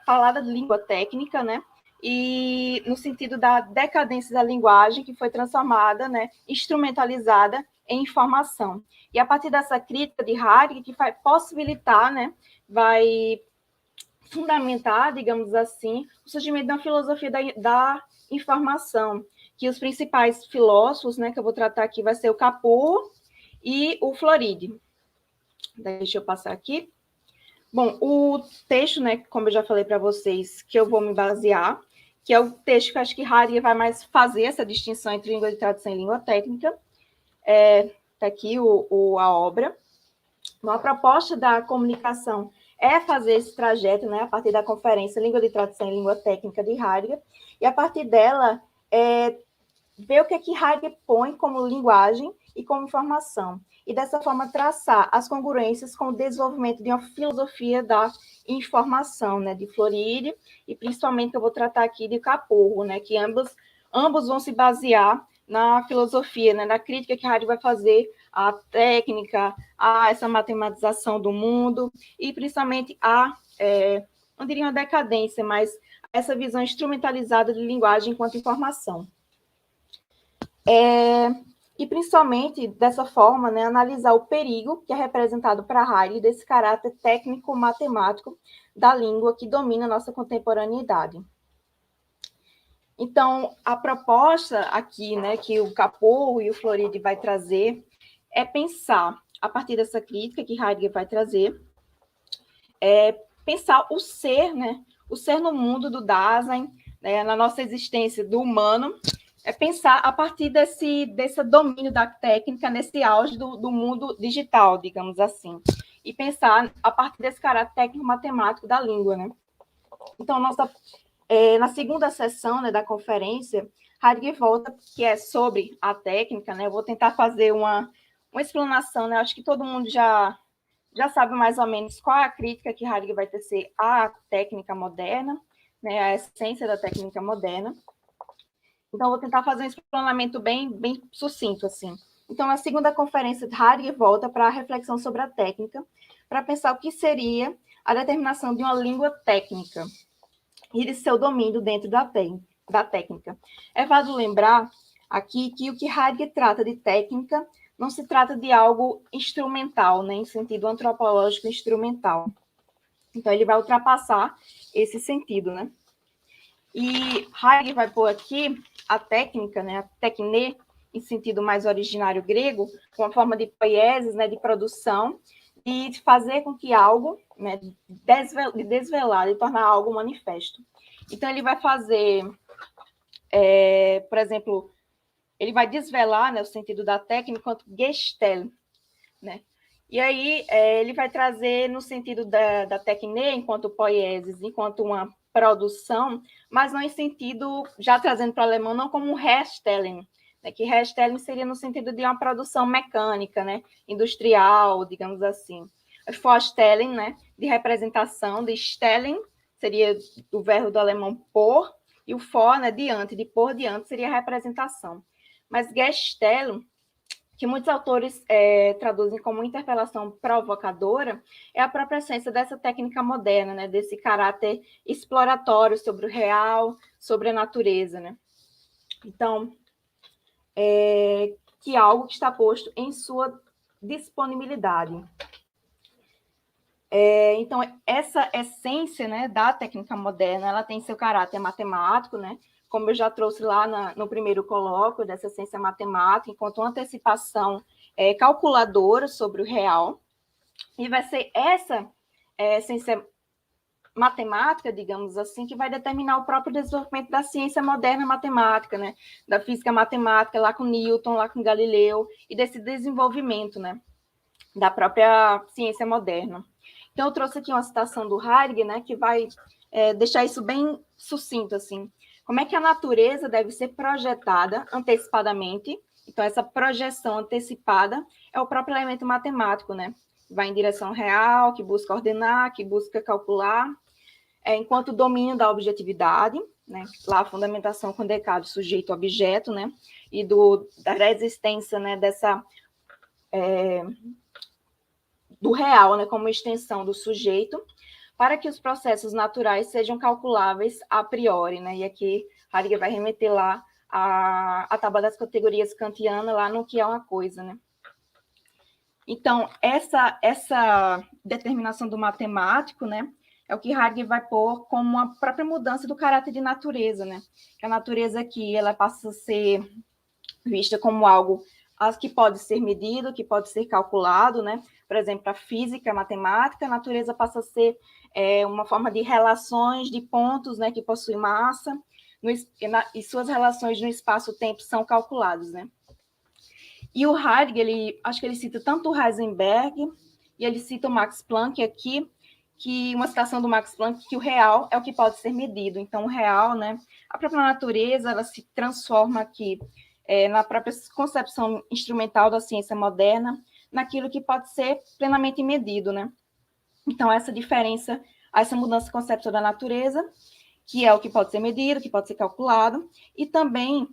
falar da língua técnica, né? E no sentido da decadência da linguagem, que foi transformada, né, instrumentalizada em informação. E a partir dessa crítica de Heidegger, que vai possibilitar, né, vai fundamentar, digamos assim, o surgimento da filosofia da informação, que os principais filósofos, né, que eu vou tratar aqui, vai ser o Capurro e o Floridi. Deixa eu passar aqui. Bom, o texto, né, como eu já falei para vocês, que eu vou me basear, que é o texto que eu acho que Heidegger vai mais fazer essa distinção entre língua de tradução e língua técnica. Está aqui a obra. Então, a proposta da comunicação é fazer esse trajeto, né, a partir da conferência Língua de Tradução e Língua Técnica de Heidegger, e a partir dela, ver o que Heidegger põe como linguagem e como informação, e dessa forma traçar as congruências com o desenvolvimento de uma filosofia da informação, né, de Floridi, e principalmente que eu vou tratar aqui de Capurro, né, que ambos vão se basear na filosofia, né, na crítica que Heidegger vai fazer à técnica, a essa matematização do mundo, e principalmente não diria uma decadência, mas essa visão instrumentalizada de linguagem enquanto informação. E principalmente dessa forma, né, analisar o perigo que é representado para Heidegger desse caráter técnico-matemático da língua que domina a nossa contemporaneidade. Então, a proposta aqui, né, que o Capurro e o Floridi vai trazer é pensar, a partir dessa crítica que Heidegger vai trazer, pensar o ser, né, o ser no mundo do Dasein, né, na nossa existência do humano, pensar a partir desse domínio da técnica nesse auge do mundo digital, digamos assim, e pensar a partir desse caráter técnico-matemático da língua, né? Então, na segunda sessão, né, da conferência, Heidegger volta, que é sobre a técnica, né? Eu vou tentar fazer uma explanação, né? Acho que todo mundo já sabe mais ou menos qual é a crítica que Heidegger vai tecer à técnica moderna, né? A essência da técnica moderna. Então, vou tentar fazer um explanamento bem sucinto, assim. Então, na segunda conferência, Heidegger volta para a reflexão sobre a técnica, para pensar o que seria a determinação de uma língua técnica e de seu domínio dentro da técnica. É válido lembrar aqui que o que Heidegger trata de técnica não se trata de algo instrumental, né, em sentido antropológico instrumental. Então, ele vai ultrapassar esse sentido, né? E Heidegger vai pôr aqui a técnica, né, a tekné, em sentido mais originário grego, uma forma de poiesis, né, de produção, e de fazer com que algo, né, de desvelar, de tornar algo manifesto. Então, ele vai fazer, por exemplo, ele vai desvelar, né, o sentido da técnica enquanto gestel, né? E aí, ele vai trazer no sentido da tekné, enquanto poiesis, enquanto uma produção, mas não em sentido, já trazendo para o alemão, não como um Herstellung, né, que Herstellung seria no sentido de uma produção mecânica, né, industrial, digamos assim. Vorstellung, né, de representação, de Stellen, seria o verbo do alemão por, e o vor, né, diante, de por diante, seria a representação. Mas Gestellung, que muitos autores traduzem como interpelação provocadora, é a própria essência dessa técnica moderna, né, desse caráter exploratório sobre o real, sobre a natureza, né? Então, que é algo que está posto em sua disponibilidade. Então, essa essência, né, da técnica moderna, ela tem seu caráter matemático, né? Como eu já trouxe lá no primeiro colóquio, dessa essência matemática, enquanto uma antecipação calculadora sobre o real, e vai ser essa essência matemática, digamos assim, que vai determinar o próprio desenvolvimento da ciência moderna matemática, né? Da física matemática, lá com Newton, lá com Galileu, e desse desenvolvimento, né, da própria ciência moderna. Então, eu trouxe aqui uma citação do Heidegger, né, que vai deixar isso bem sucinto, assim. Como é que a natureza deve ser projetada antecipadamente? Então, essa projeção antecipada é o próprio elemento matemático, né? Vai em direção real, que busca ordenar, que busca calcular. enquanto domínio da objetividade, né, lá a fundamentação com Descartes, sujeito-objeto, né, e da resistência, né, do real, né, como extensão do sujeito, para que os processos naturais sejam calculáveis a priori, né, e aqui Heidegger vai remeter lá a tábua das categorias kantiana, lá no que é uma coisa, né. Então, essa determinação do matemático, né, é o que Heidegger vai pôr como uma própria mudança do caráter de natureza, né? Que a natureza aqui, ela passa a ser vista como algo que pode ser medido, que pode ser calculado, né? Por exemplo, a física, a matemática, a natureza passa a ser uma forma de relações de pontos, né, que possuem massa, e suas relações no espaço-tempo são calculadas, né? E o Heidegger, acho que ele cita tanto o Heisenberg, e ele cita o Max Planck aqui, que uma citação do Max Planck, que o real é o que pode ser medido. Então, o real, né, a própria natureza, ela se transforma aqui na própria concepção instrumental da ciência moderna, naquilo que pode ser plenamente medido, né? Então, essa diferença, essa mudança conceptual da natureza, que é o que pode ser medido, que pode ser calculado, e também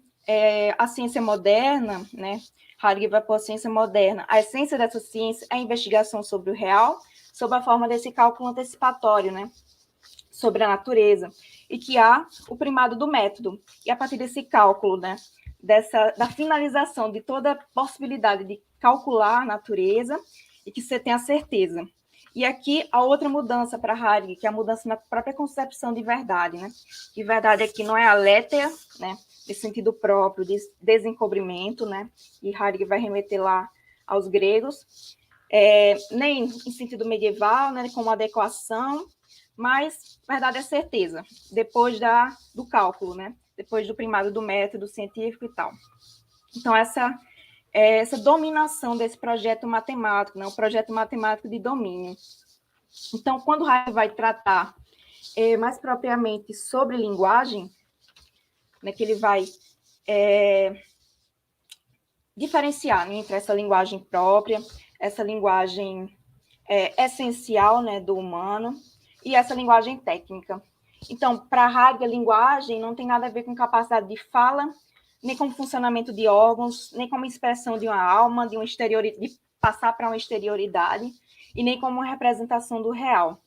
a ciência moderna, né? Heidegger vai pôr a ciência moderna. A essência dessa ciência é a investigação sobre o real, sob a forma desse cálculo antecipatório, né? Sobre a natureza, e que há o primado do método. E a partir desse cálculo, né? Da finalização de toda a possibilidade de calcular a natureza, e que você tenha certeza. E aqui a outra mudança para Heidegger, que é a mudança na própria concepção de verdade, né? Que verdade aqui não é a aletheia, né? De sentido próprio, de desencobrimento, né? E Heidegger vai remeter lá aos gregos, nem em sentido medieval, né? Como adequação, mas verdade é certeza, depois do cálculo, né? Depois do primado do método científico e tal. Então, essa dominação desse projeto matemático, né? Um projeto matemático de domínio. Então, quando Heidegger vai tratar mais propriamente sobre linguagem, né, que ele vai diferenciar, né, entre essa linguagem própria, essa linguagem essencial, né, do humano, e essa linguagem técnica. Então, para Heidegger, linguagem não tem nada a ver com capacidade de fala, nem com funcionamento de órgãos, nem como expressão de uma alma, de passar para uma exterioridade, e nem como uma representação do real.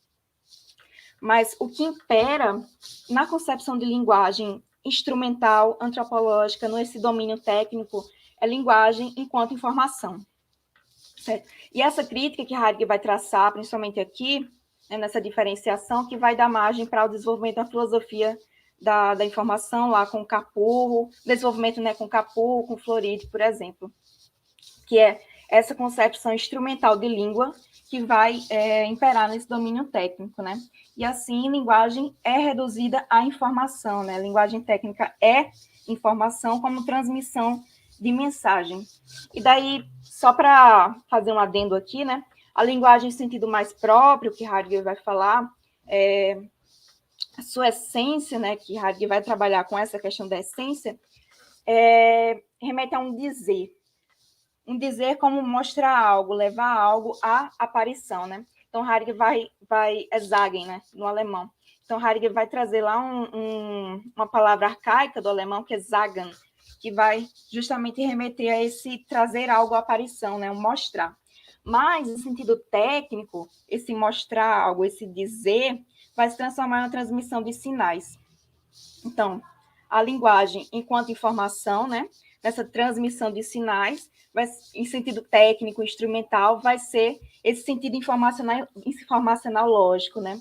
Mas o que impera na concepção de linguagem instrumental, antropológica, nesse domínio técnico, é linguagem enquanto informação. Certo? E essa crítica que Heidegger vai traçar, principalmente aqui, né, nessa diferenciação, que vai dar margem para o desenvolvimento da filosofia da informação, lá com Capurro, desenvolvimento, né, com Capurro, com Floride, por exemplo, que é essa concepção instrumental de língua que vai imperar nesse domínio técnico, né? E assim, linguagem é reduzida à informação, né? Linguagem técnica é informação como transmissão de mensagem. E daí, só para fazer um adendo aqui, né? A linguagem em sentido mais próprio, que Heidegger vai falar, a sua essência, né? Que Heidegger vai trabalhar com essa questão da essência, remete a um dizer. Um dizer como mostrar algo, levar algo à aparição, né? Então, Heidegger vai sagen, né? No alemão. Então, Heidegger vai trazer lá uma palavra arcaica do alemão, que é sagen, que vai justamente remeter a esse trazer algo à aparição, né? Um mostrar. Mas, em sentido técnico, esse mostrar algo, esse dizer, vai se transformar na transmissão de sinais. Então, a linguagem, enquanto informação, né? Nessa transmissão de sinais, em sentido técnico, instrumental, vai ser esse sentido informacional lógico, né?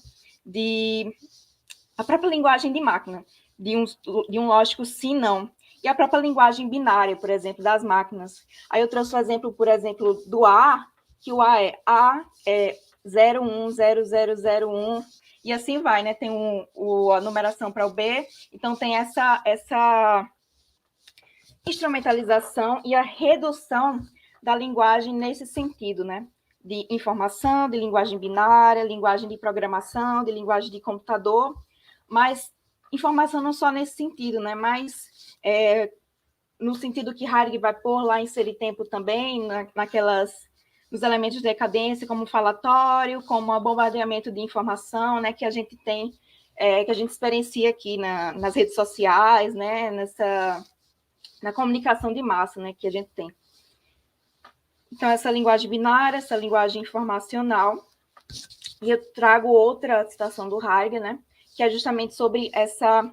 A própria linguagem de máquina, de um lógico sim, não. E a própria linguagem binária, por exemplo, das máquinas. Aí eu trouxe o exemplo, por exemplo, do A, que o A é 010001, e assim vai, né? Tem a numeração para o B, então tem essa instrumentalização e a redução da linguagem nesse sentido, né? De informação, de linguagem binária, linguagem de programação, de linguagem de computador, mas informação não só nesse sentido, né? Mas no sentido que Heidegger vai pôr lá, inserir tempo também, nos elementos de decadência, como falatório, como o bombardeamento de informação, né? Que a gente tem que a gente experiencia aqui nas redes sociais, né, na comunicação de massa, né, que a gente tem. Então, essa linguagem binária, essa linguagem informacional, e eu trago outra citação do Heidegger, né, que é justamente sobre essa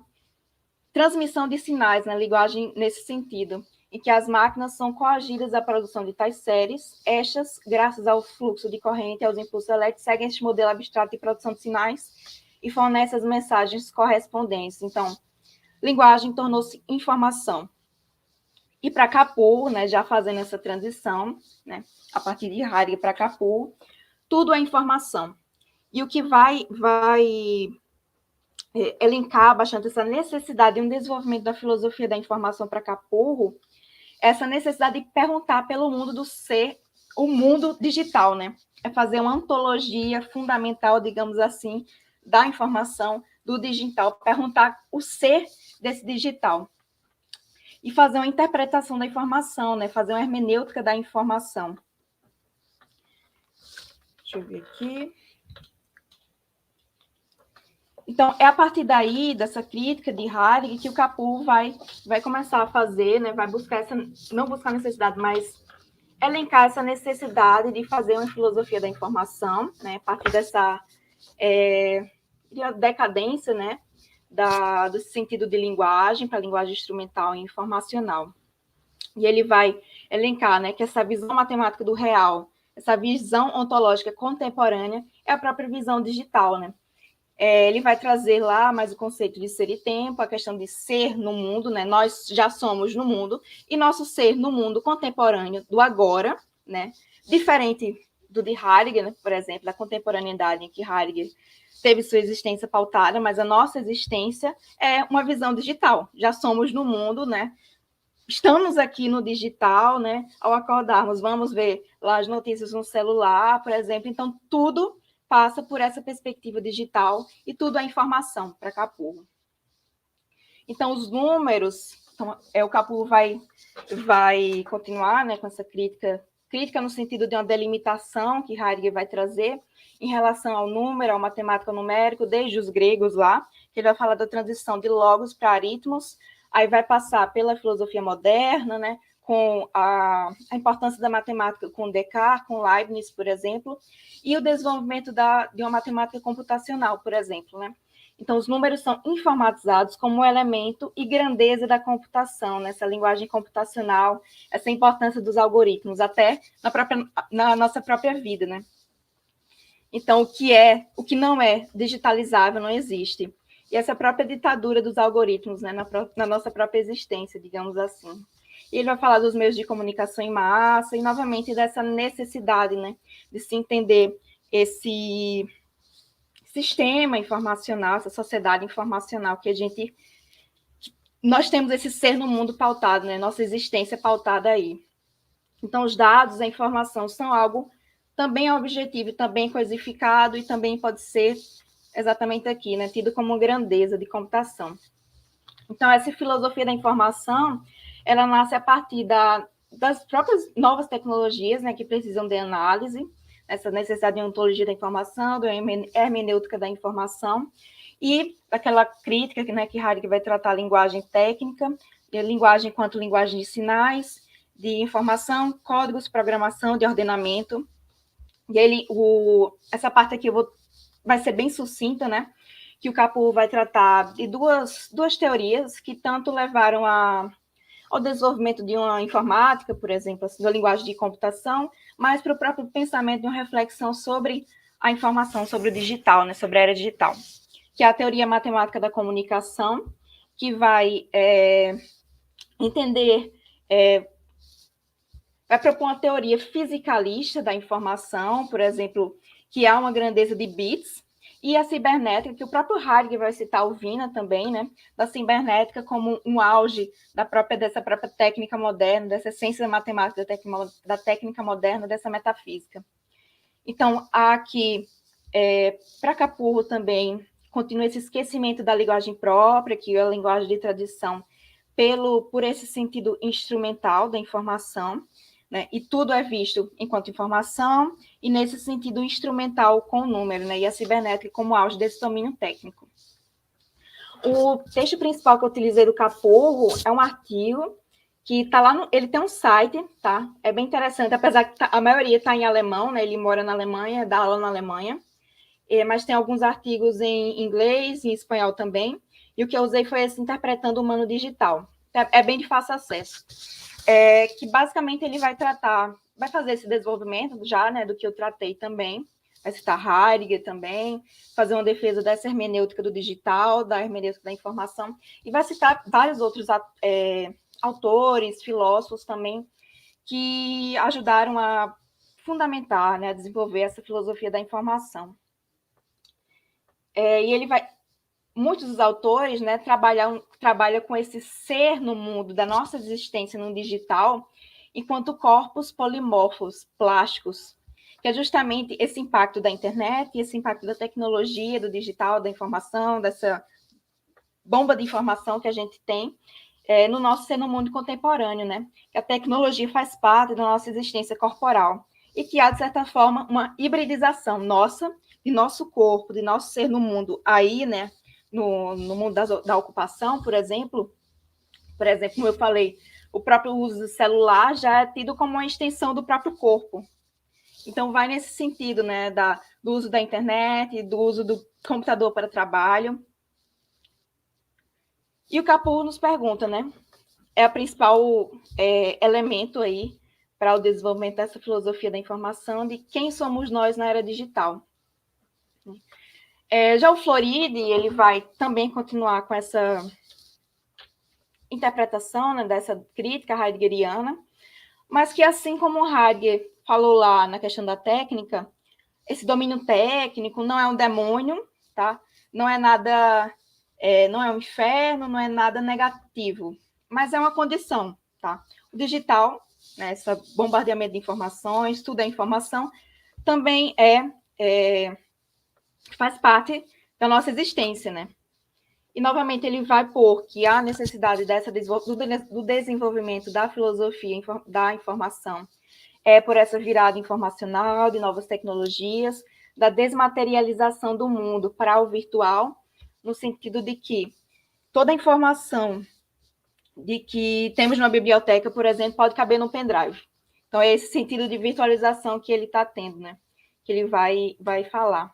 transmissão de sinais na linguagem nesse sentido, em que as máquinas são coagidas à produção de tais séries, estas, graças ao fluxo de corrente e aos impulsos elétricos, seguem este modelo abstrato de produção de sinais e fornecem as mensagens correspondentes. Então, linguagem tornou-se informação. E para Capur, né, já fazendo essa transição, né, a partir de Heidegger para Capur, tudo é informação. E o que vai elencar bastante essa necessidade de um desenvolvimento da filosofia da informação para Capurro, essa necessidade de perguntar pelo mundo do ser, o mundo digital, né? É fazer uma ontologia fundamental, digamos assim, da informação, do digital, perguntar o ser desse digital. E fazer uma interpretação da informação, né? Fazer uma hermenêutica da informação. Deixa eu ver aqui. Então, é a partir daí, dessa crítica de Heidegger, que o Capur vai começar a fazer, né? Vai buscar não buscar necessidade, mas elencar essa necessidade de fazer uma filosofia da informação, né? A partir dessa decadência, né? Do sentido de linguagem para a linguagem instrumental e informacional. E ele vai elencar, né, que essa visão matemática do real, essa visão ontológica contemporânea é a própria visão digital, né? Ele vai trazer lá mais o conceito de ser e tempo, a questão de ser no mundo, né? Nós já somos no mundo, e nosso ser no mundo contemporâneo do agora, né? Diferente do de Heidegger, né? Por exemplo, da contemporaneidade em que Heidegger teve sua existência pautada, mas a nossa existência é uma visão digital. Já somos no mundo, né? Estamos aqui no digital, né? Ao acordarmos, vamos ver lá as notícias no celular, por exemplo. Então, tudo passa por essa perspectiva digital e tudo é informação para Capurro. Então, os números, o Capurro vai continuar, né, com essa crítica no sentido de uma delimitação que Heidegger vai trazer em relação ao número, ao matemático numérico, desde os gregos lá, que ele vai falar da transição de logos para aritmos, aí vai passar pela filosofia moderna, né, com a importância da matemática com Descartes, com Leibniz, por exemplo, e o desenvolvimento de uma matemática computacional, por exemplo, né? Então, os números são informatizados como um elemento e grandeza da computação, nessa linguagem computacional, essa importância dos algoritmos, até na nossa própria vida, né? Então, o que não é digitalizável não existe. E essa própria ditadura dos algoritmos, né, na nossa própria existência, digamos assim. E ele vai falar dos meios de comunicação em massa e, novamente, dessa necessidade, né, de se entender esse sistema informacional, essa sociedade informacional que nós temos esse ser no mundo pautado, né, nossa existência pautada aí. Então, os dados, a informação são algo também objetivo, também codificado e também pode ser exatamente aqui, né, tido como grandeza de computação. Então, essa filosofia da informação, ela nasce a partir das próprias novas tecnologias, né, que precisam de análise, essa necessidade de ontologia da informação, da hermenêutica da informação, e daquela crítica, né, que Heidegger vai tratar a linguagem técnica, a linguagem enquanto linguagem de sinais, de informação, códigos, programação, de ordenamento. E essa parte aqui vai ser bem sucinta, né, que o Capurro vai tratar de duas teorias que tanto levaram ao desenvolvimento de uma informática, por exemplo, da linguagem de computação, mas para o próprio pensamento de uma reflexão sobre a informação, sobre o digital, né, sobre a era digital, que é a teoria matemática da comunicação, que vai vai propor uma teoria fisicalista da informação, por exemplo, que há uma grandeza de bits, e a cibernética, que o próprio Heidegger vai citar o Wiener também, né, da cibernética como um auge dessa própria técnica moderna, dessa essência da matemática, da técnica moderna, dessa metafísica. Então, há aqui, para Capurro também, continua esse esquecimento da linguagem própria, que é a linguagem de tradição, por esse sentido instrumental da informação, né? E tudo é visto enquanto informação, e nesse sentido instrumental com o número, né? E a cibernética como auge desse domínio técnico. o texto principal que eu utilizei do Capurro é um artigo que está lá, ele tem um site, tá? É bem interessante, apesar que a maioria está em alemão, né? Ele mora na Alemanha, dá aula na Alemanha, mas tem alguns artigos em inglês e em espanhol também, e o que eu usei foi esse Interpretando o Humano Digital. É bem de fácil acesso. Que basicamente ele vai fazer esse desenvolvimento já, né, do que eu tratei também, vai citar Heidegger também, fazer uma defesa dessa hermenêutica do digital, da hermenêutica da informação, e vai citar vários outros autores, filósofos também, que ajudaram a fundamentar, né, a desenvolver essa filosofia da informação. E ele vai... Muitos dos autores, né, trabalham com esse ser no mundo, da nossa existência no digital, enquanto corpos polimorfos, plásticos, que é justamente esse impacto da internet, esse impacto da tecnologia, do digital, da informação, dessa bomba de informação que a gente tem no nosso ser no mundo contemporâneo, né? Que a tecnologia faz parte da nossa existência corporal e que há, de certa forma, uma hibridização nossa, de nosso corpo, de nosso ser no mundo aí, né? No mundo da ocupação, por exemplo, como eu falei, o próprio uso do celular já é tido como uma extensão do próprio corpo. Então, vai nesse sentido, né, do uso da internet, do uso do computador para trabalho. E o Capurro nos pergunta, né, é o principal elemento aí para o desenvolvimento dessa filosofia da informação, de quem somos nós na era digital. Já o Floridi, ele vai também continuar com essa interpretação, né, dessa crítica heideggeriana, mas que, assim como o Heidegger falou lá na questão da técnica, esse domínio técnico não é um demônio, tá? Não é nada, não é um inferno, não é nada negativo, mas é uma condição, tá? O digital, né, esse bombardeamento de informações, tudo é informação, também faz parte da nossa existência, né? E, novamente, ele vai pôr que há necessidade do desenvolvimento da filosofia da informação por essa virada informacional, de novas tecnologias, da desmaterialização do mundo para o virtual, no sentido de que toda a informação de que temos numa biblioteca, por exemplo, pode caber no pendrive. Então, é esse sentido de virtualização que ele está tendo, né? Que ele vai falar.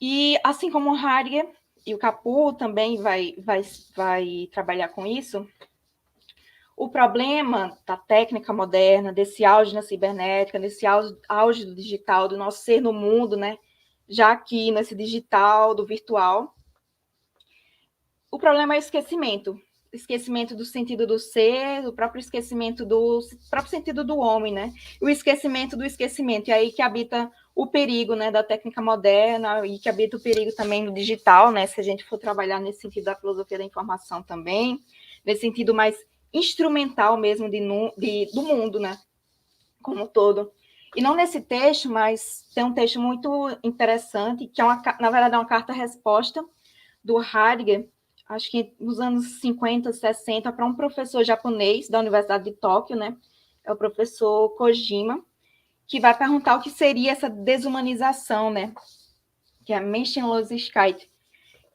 E, assim como o Heidegger e o Capurro também vai trabalhar com isso, o problema da técnica moderna, desse auge na cibernética, desse auge do digital, do nosso ser no mundo, né? Já aqui nesse digital, do virtual, o problema é o esquecimento do sentido do ser, do próprio esquecimento do próprio sentido do homem, né? O esquecimento do esquecimento, e aí que habita o perigo, né, da técnica moderna e que habita o perigo também do digital, né? Se a gente for trabalhar nesse sentido da filosofia da informação também, nesse sentido mais instrumental mesmo do mundo, né? Como um todo. E não nesse texto, mas tem um texto muito interessante, que na verdade é uma carta-resposta do Heidegger, acho que nos anos 50, 60, para um professor japonês da Universidade de Tóquio, né? É o professor Kojima, que vai perguntar o que seria essa desumanização, né? Que é a Menschenlosigkeit,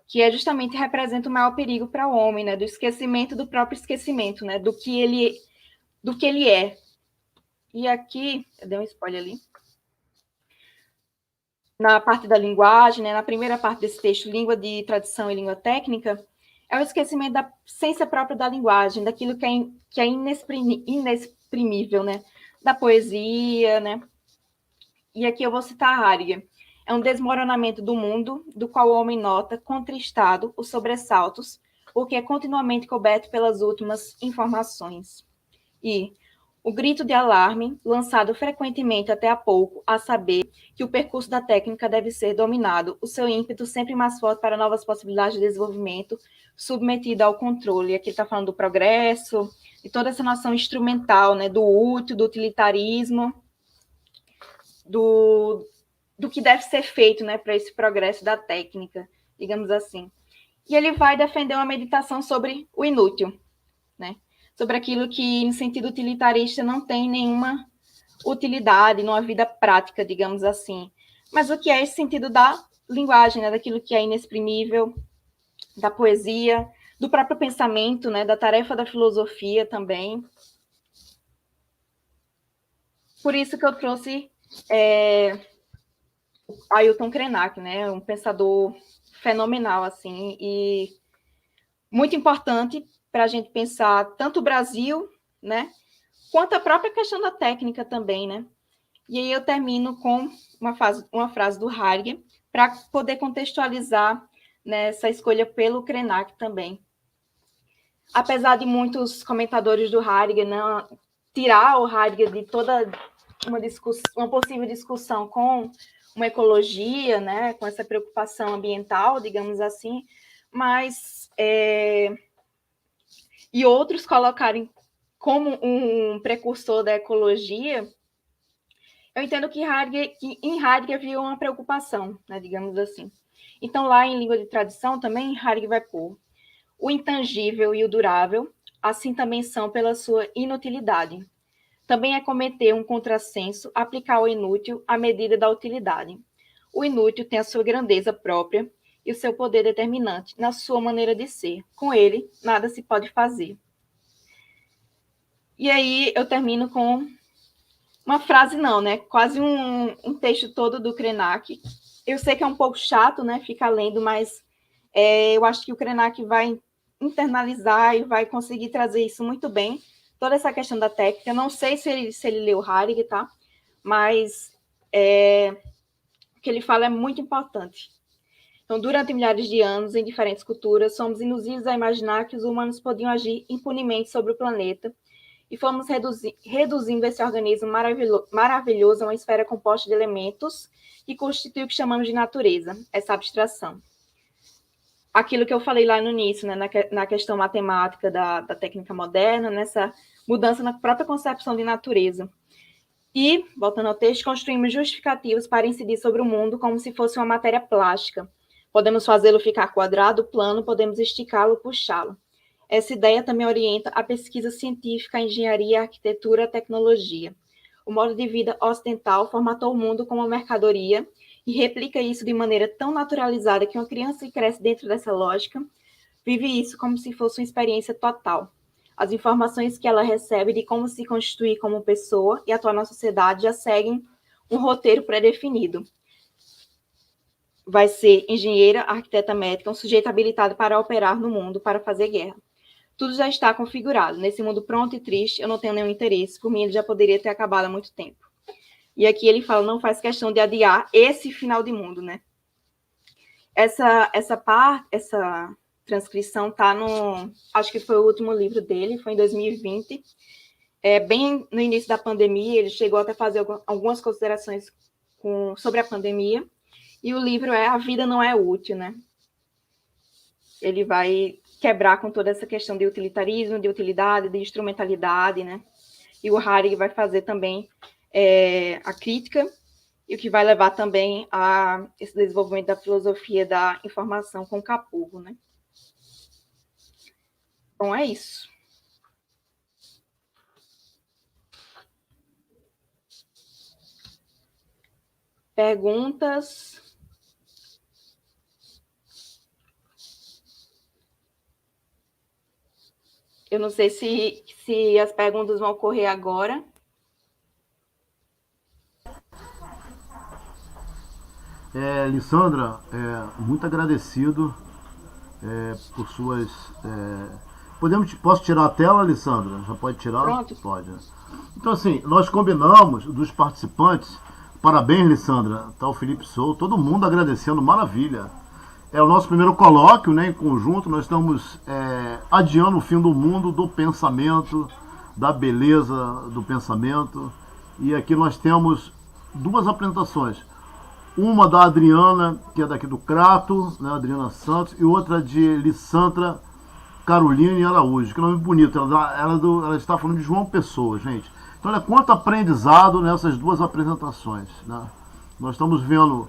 que justamente representa o maior perigo para o homem, né? Do esquecimento do próprio esquecimento, né? Do que ele é. E aqui, eu dei um spoiler ali, na parte da linguagem, né? Na primeira parte desse texto, língua de tradição e língua técnica, é o esquecimento da essência própria da linguagem, daquilo que é inexprimível, né? Da poesia, né? E aqui eu vou citar Heidegger. É um desmoronamento do mundo, do qual o homem nota, contristado, os sobressaltos, porque é continuamente coberto pelas últimas informações. E o grito de alarme, lançado frequentemente até há pouco, a saber que o percurso da técnica deve ser dominado, o seu ímpeto sempre mais forte para novas possibilidades de desenvolvimento, submetido ao controle. Aqui ele está falando do progresso, e toda essa noção instrumental, né, do útil, do utilitarismo, do que deve ser feito, né, para esse progresso da técnica, digamos assim. E ele vai defender uma meditação sobre o inútil, né, sobre aquilo que, no sentido utilitarista, não tem nenhuma utilidade numa vida prática, digamos assim. Mas o que é esse sentido da linguagem, né, daquilo que é inexprimível, da poesia, do próprio pensamento, né, da tarefa da filosofia também. Por isso que eu trouxe Ailton Krenak, né, um pensador fenomenal, assim, e muito importante para a gente pensar tanto o Brasil, né, quanto a própria questão da técnica também, né. E aí eu termino com uma frase do Heidegger, para poder contextualizar, né, essa escolha pelo Krenak também. Apesar de muitos comentadores do Heidegger não tirar o Heidegger de toda uma possível discussão com uma ecologia, né, com essa preocupação ambiental, digamos assim, mas e outros colocarem como um precursor da ecologia, eu entendo que em Heidegger havia uma preocupação, né, digamos assim. Então, lá em Língua de Tradição, também Heidegger vai pôr o intangível e o durável, assim também são pela sua inutilidade. Também é cometer um contrassenso aplicar ao inútil a medida da utilidade. O inútil tem a sua grandeza própria e o seu poder determinante na sua maneira de ser. Com ele, nada se pode fazer. E aí eu termino com uma frase não, né? Quase um texto todo do Krenak. Eu sei que é um pouco chato, né? Ficar lendo, mas eu acho que o Krenak vai internalizar e vai conseguir trazer isso muito bem. Toda essa questão da técnica. Não sei se ele leu Heidegger, tá? Mas o que ele fala é muito importante. Então, durante milhares de anos, em diferentes culturas, somos induzidos a imaginar que os humanos podiam agir impunemente sobre o planeta e fomos reduzindo esse organismo maravilhoso a uma esfera composta de elementos que constitui o que chamamos de natureza, essa abstração. Aquilo que eu falei lá no início, né, na questão matemática da técnica moderna, nessa mudança na própria concepção de natureza. E, voltando ao texto, construímos justificativos para incidir sobre o mundo como se fosse uma matéria plástica. Podemos fazê-lo ficar quadrado, plano, podemos esticá-lo, puxá-lo. Essa ideia também orienta a pesquisa científica, a engenharia, a arquitetura, a tecnologia. O modo de vida ocidental formatou o mundo como uma mercadoria e replica isso de maneira tão naturalizada que uma criança que cresce dentro dessa lógica vive isso como se fosse uma experiência total. As informações que ela recebe de como se constituir como pessoa e atuar na sociedade já seguem um roteiro pré-definido. Vai ser engenheira, arquiteta médica, um sujeito habilitado para operar no mundo, para fazer guerra. Tudo já está configurado. Nesse mundo pronto e triste, eu não tenho nenhum interesse. Por mim, ele já poderia ter acabado há muito tempo. E aqui ele fala, não faz questão de adiar esse final de mundo, né? Essa transcrição está no... Acho que foi o último livro dele, foi em 2020. Bem no início da pandemia, ele chegou até a fazer algumas considerações sobre a pandemia. E o livro é A Vida Não É Útil, né? Ele vai quebrar com toda essa questão de utilitarismo, de utilidade, de instrumentalidade, né? E o Heidegger vai fazer também a crítica, e o que vai levar também a esse desenvolvimento da filosofia da informação com Capurro, né? Então, é isso. Perguntas? Eu não sei se as perguntas vão ocorrer agora. Lissandra, muito agradecido por suas... Posso tirar a tela, Lissandra? Já pode tirar? Pronto. Pode. Então, assim, nós combinamos dos participantes. Parabéns, Lissandra. Tá o Felipe Souto, todo mundo agradecendo, maravilha. É o nosso primeiro colóquio, né, em conjunto. Nós estamos adiando o fim do mundo, do pensamento, da beleza do pensamento. E aqui nós temos duas apresentações. Uma da Adriana, que é daqui do Crato, né, Adriana Santos, e outra de Lissandra Caroline Araújo. Que nome bonito. Ela está falando de João Pessoa, gente. Então, olha quanto aprendizado nessas duas apresentações, né? Nós estamos vendo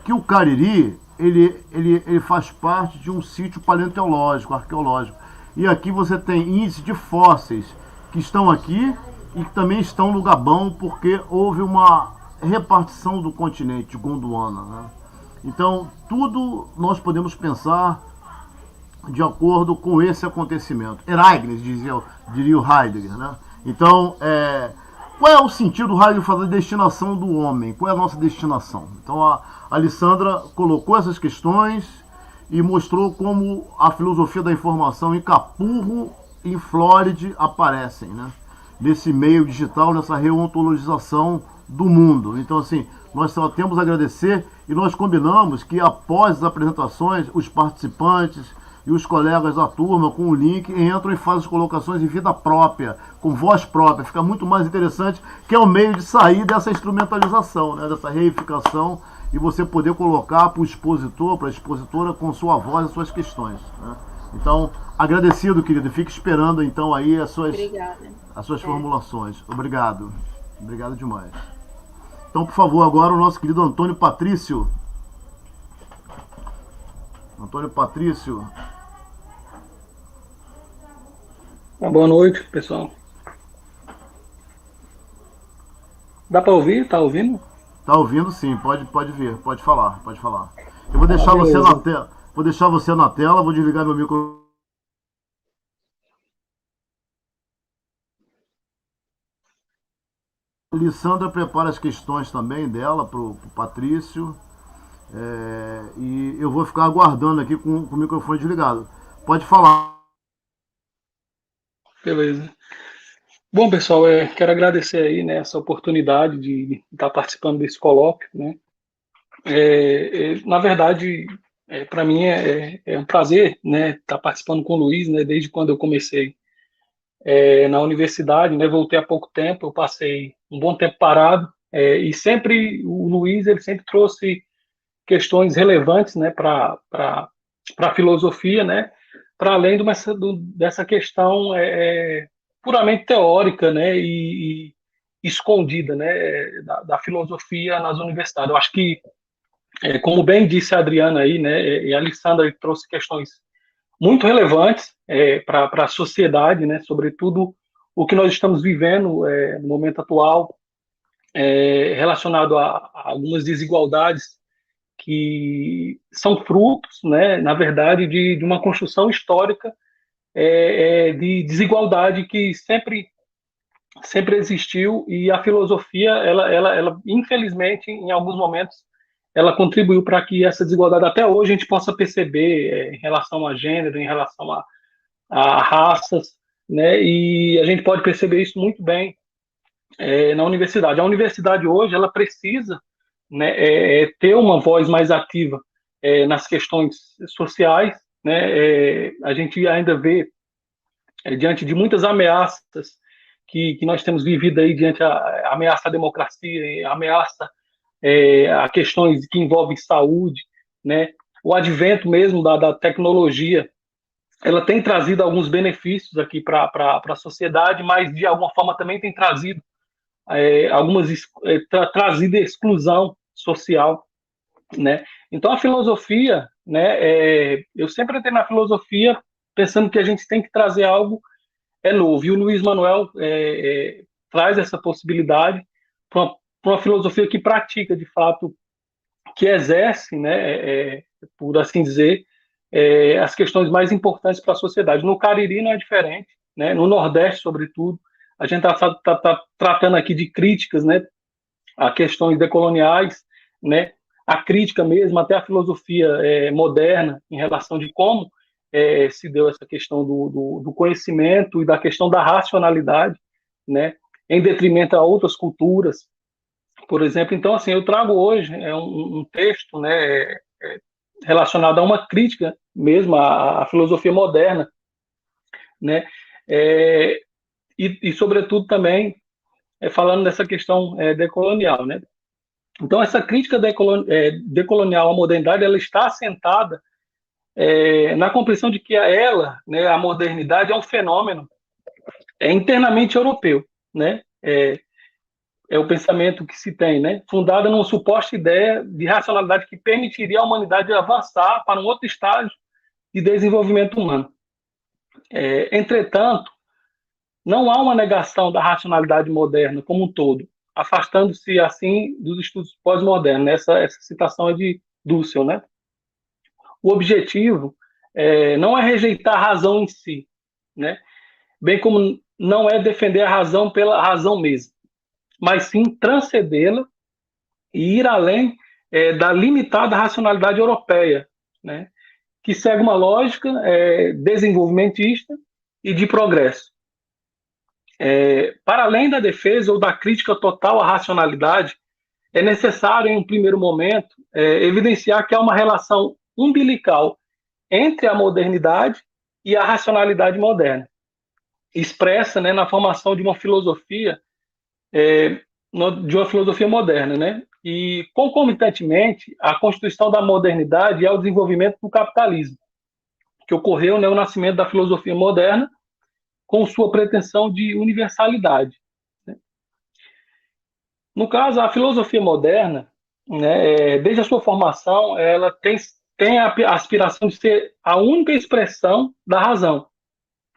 que o Cariri, ele faz parte de um sítio paleontológico, arqueológico. E aqui você tem índice de fósseis que estão aqui e que também estão no Gabão, porque houve uma repartição do continente de Gondwana, né? Então, tudo nós podemos pensar de acordo com esse acontecimento. Ereignis, diria o Heidegger, né? Então, qual é o sentido, o Heidegger fala, da destinação do homem? Qual é a nossa destinação? Então, a Alessandra colocou essas questões e mostrou como a filosofia da informação em Capurro e em Flóride aparecem, né? Nesse meio digital, nessa reontologização do mundo. Então, assim, nós só temos a agradecer e nós combinamos que após as apresentações, os participantes e os colegas da turma com o link entram e fazem as colocações em vida própria, com voz própria. Fica muito mais interessante, que é o meio de sair dessa instrumentalização, né, dessa reificação, e você poder colocar para o expositor, para a expositora, com sua voz as suas questões, né? Então, agradecido, querido. Fique esperando, então, aí as suas formulações. Obrigado. Obrigado demais. Então, por favor, agora o nosso querido Antônio Patrício. Antônio Patrício. Boa noite, pessoal. Dá para ouvir? Tá ouvindo? Tá ouvindo, sim. Pode vir. Pode falar. Eu vou deixar você na tela. Vou deixar você na tela. Vou desligar meu microfone. Lissandra prepara as questões também dela para o Patrício. E eu vou ficar aguardando aqui com o microfone desligado. Pode falar. Beleza. Bom, pessoal, quero agradecer aí, né, essa oportunidade de estar participando desse colóquio, né? Na verdade, para mim é um prazer, né, estar participando com o Luiz, né, desde quando eu comecei na universidade, né? Voltei há pouco tempo, eu passei um bom tempo parado, e sempre o Luiz ele sempre trouxe questões relevantes, né, para a filosofia, né, para além dessa questão puramente teórica, né, e escondida, né, da filosofia nas universidades. Eu acho que, como bem disse a Adriana aí, né, e a Alessandra trouxe questões muito relevantes para a sociedade, né, sobretudo o que nós estamos vivendo no momento atual, relacionado a algumas desigualdades que são frutos, né, na verdade, de uma construção histórica de desigualdade que sempre existiu, e a filosofia, ela, infelizmente, em alguns momentos, ela contribuiu para que essa desigualdade até hoje a gente possa perceber em relação a gênero, em relação a raças, né, e a gente pode perceber isso muito bem na universidade. A universidade hoje, ela precisa, né, ter uma voz mais ativa nas questões sociais, né, a gente ainda vê, diante de muitas ameaças que nós temos vivido aí, diante a ameaça à democracia, a ameaça a questões que envolvem saúde, né, o advento mesmo da tecnologia, ela tem trazido alguns benefícios aqui para a sociedade, mas de alguma forma também tem trazido trazido exclusão social, né? Então a filosofia, né? Eu sempre entrei na filosofia pensando que a gente tem que trazer algo novo. E o Luiz Manuel traz essa possibilidade para uma filosofia que pratica, de fato, que exerce, né? Por assim dizer, as questões mais importantes para a sociedade. No Cariri não é diferente, né? No Nordeste, sobretudo, a gente está tratando aqui de críticas, né, a questões decoloniais, né, a crítica mesmo, até a filosofia moderna, em relação de como se deu essa questão do conhecimento e da questão da racionalidade, né, em detrimento a outras culturas, por exemplo. Então, assim, eu trago hoje um texto, né, relacionado a uma crítica mesmo à filosofia moderna, né, e sobretudo também falando dessa questão decolonial, né? Então essa crítica decolonial à modernidade, ela está assentada na compreensão de que ela, né, a modernidade é um fenômeno internamente europeu, né? É o pensamento que se tem, né? Fundada numa suposta ideia de racionalidade que permitiria à humanidade avançar para um outro estágio de desenvolvimento humano. Entretanto, não há uma negação da racionalidade moderna como um todo, afastando-se, assim, dos estudos pós-modernos. Essa citação é de Dussel, né? O objetivo não é rejeitar a razão em si, né? Bem como não é defender a razão pela razão mesmo, mas sim transcendê-la e ir além da limitada racionalidade europeia, né? Que segue uma lógica desenvolvimentista e de progresso. Para além da defesa ou da crítica total à racionalidade, é necessário, em um primeiro momento, evidenciar que há uma relação umbilical entre a modernidade e a racionalidade moderna, expressa, né, na formação de uma filosofia, moderna, né? E, concomitantemente, a constituição da modernidade é o desenvolvimento do capitalismo, que ocorreu, né, o nascimento da filosofia moderna com sua pretensão de universalidade, né? No caso, a filosofia moderna, né, desde a sua formação, ela tem a aspiração de ser a única expressão da razão,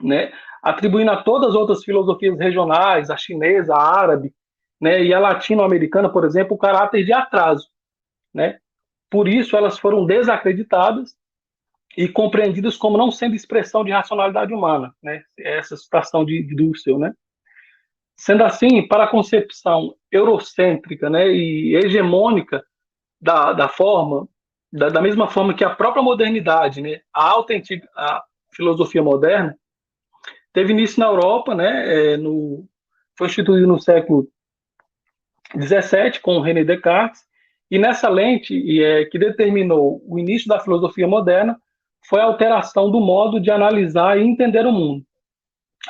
né, atribuindo a todas as outras filosofias regionais, a chinesa, a árabe, né, e a latino-americana, por exemplo, o caráter de atraso, né? Por isso, elas foram desacreditadas e compreendidas como não sendo expressão de racionalidade humana, né? Essa citação de Dussel, né? Sendo assim, para a concepção eurocêntrica, né, e hegemônica da forma, da mesma forma que a própria modernidade, né, a filosofia moderna, teve início na Europa, né, foi instituído no século XVII, com René Descartes, e nessa lente que determinou o início da filosofia moderna foi a alteração do modo de analisar e entender o mundo,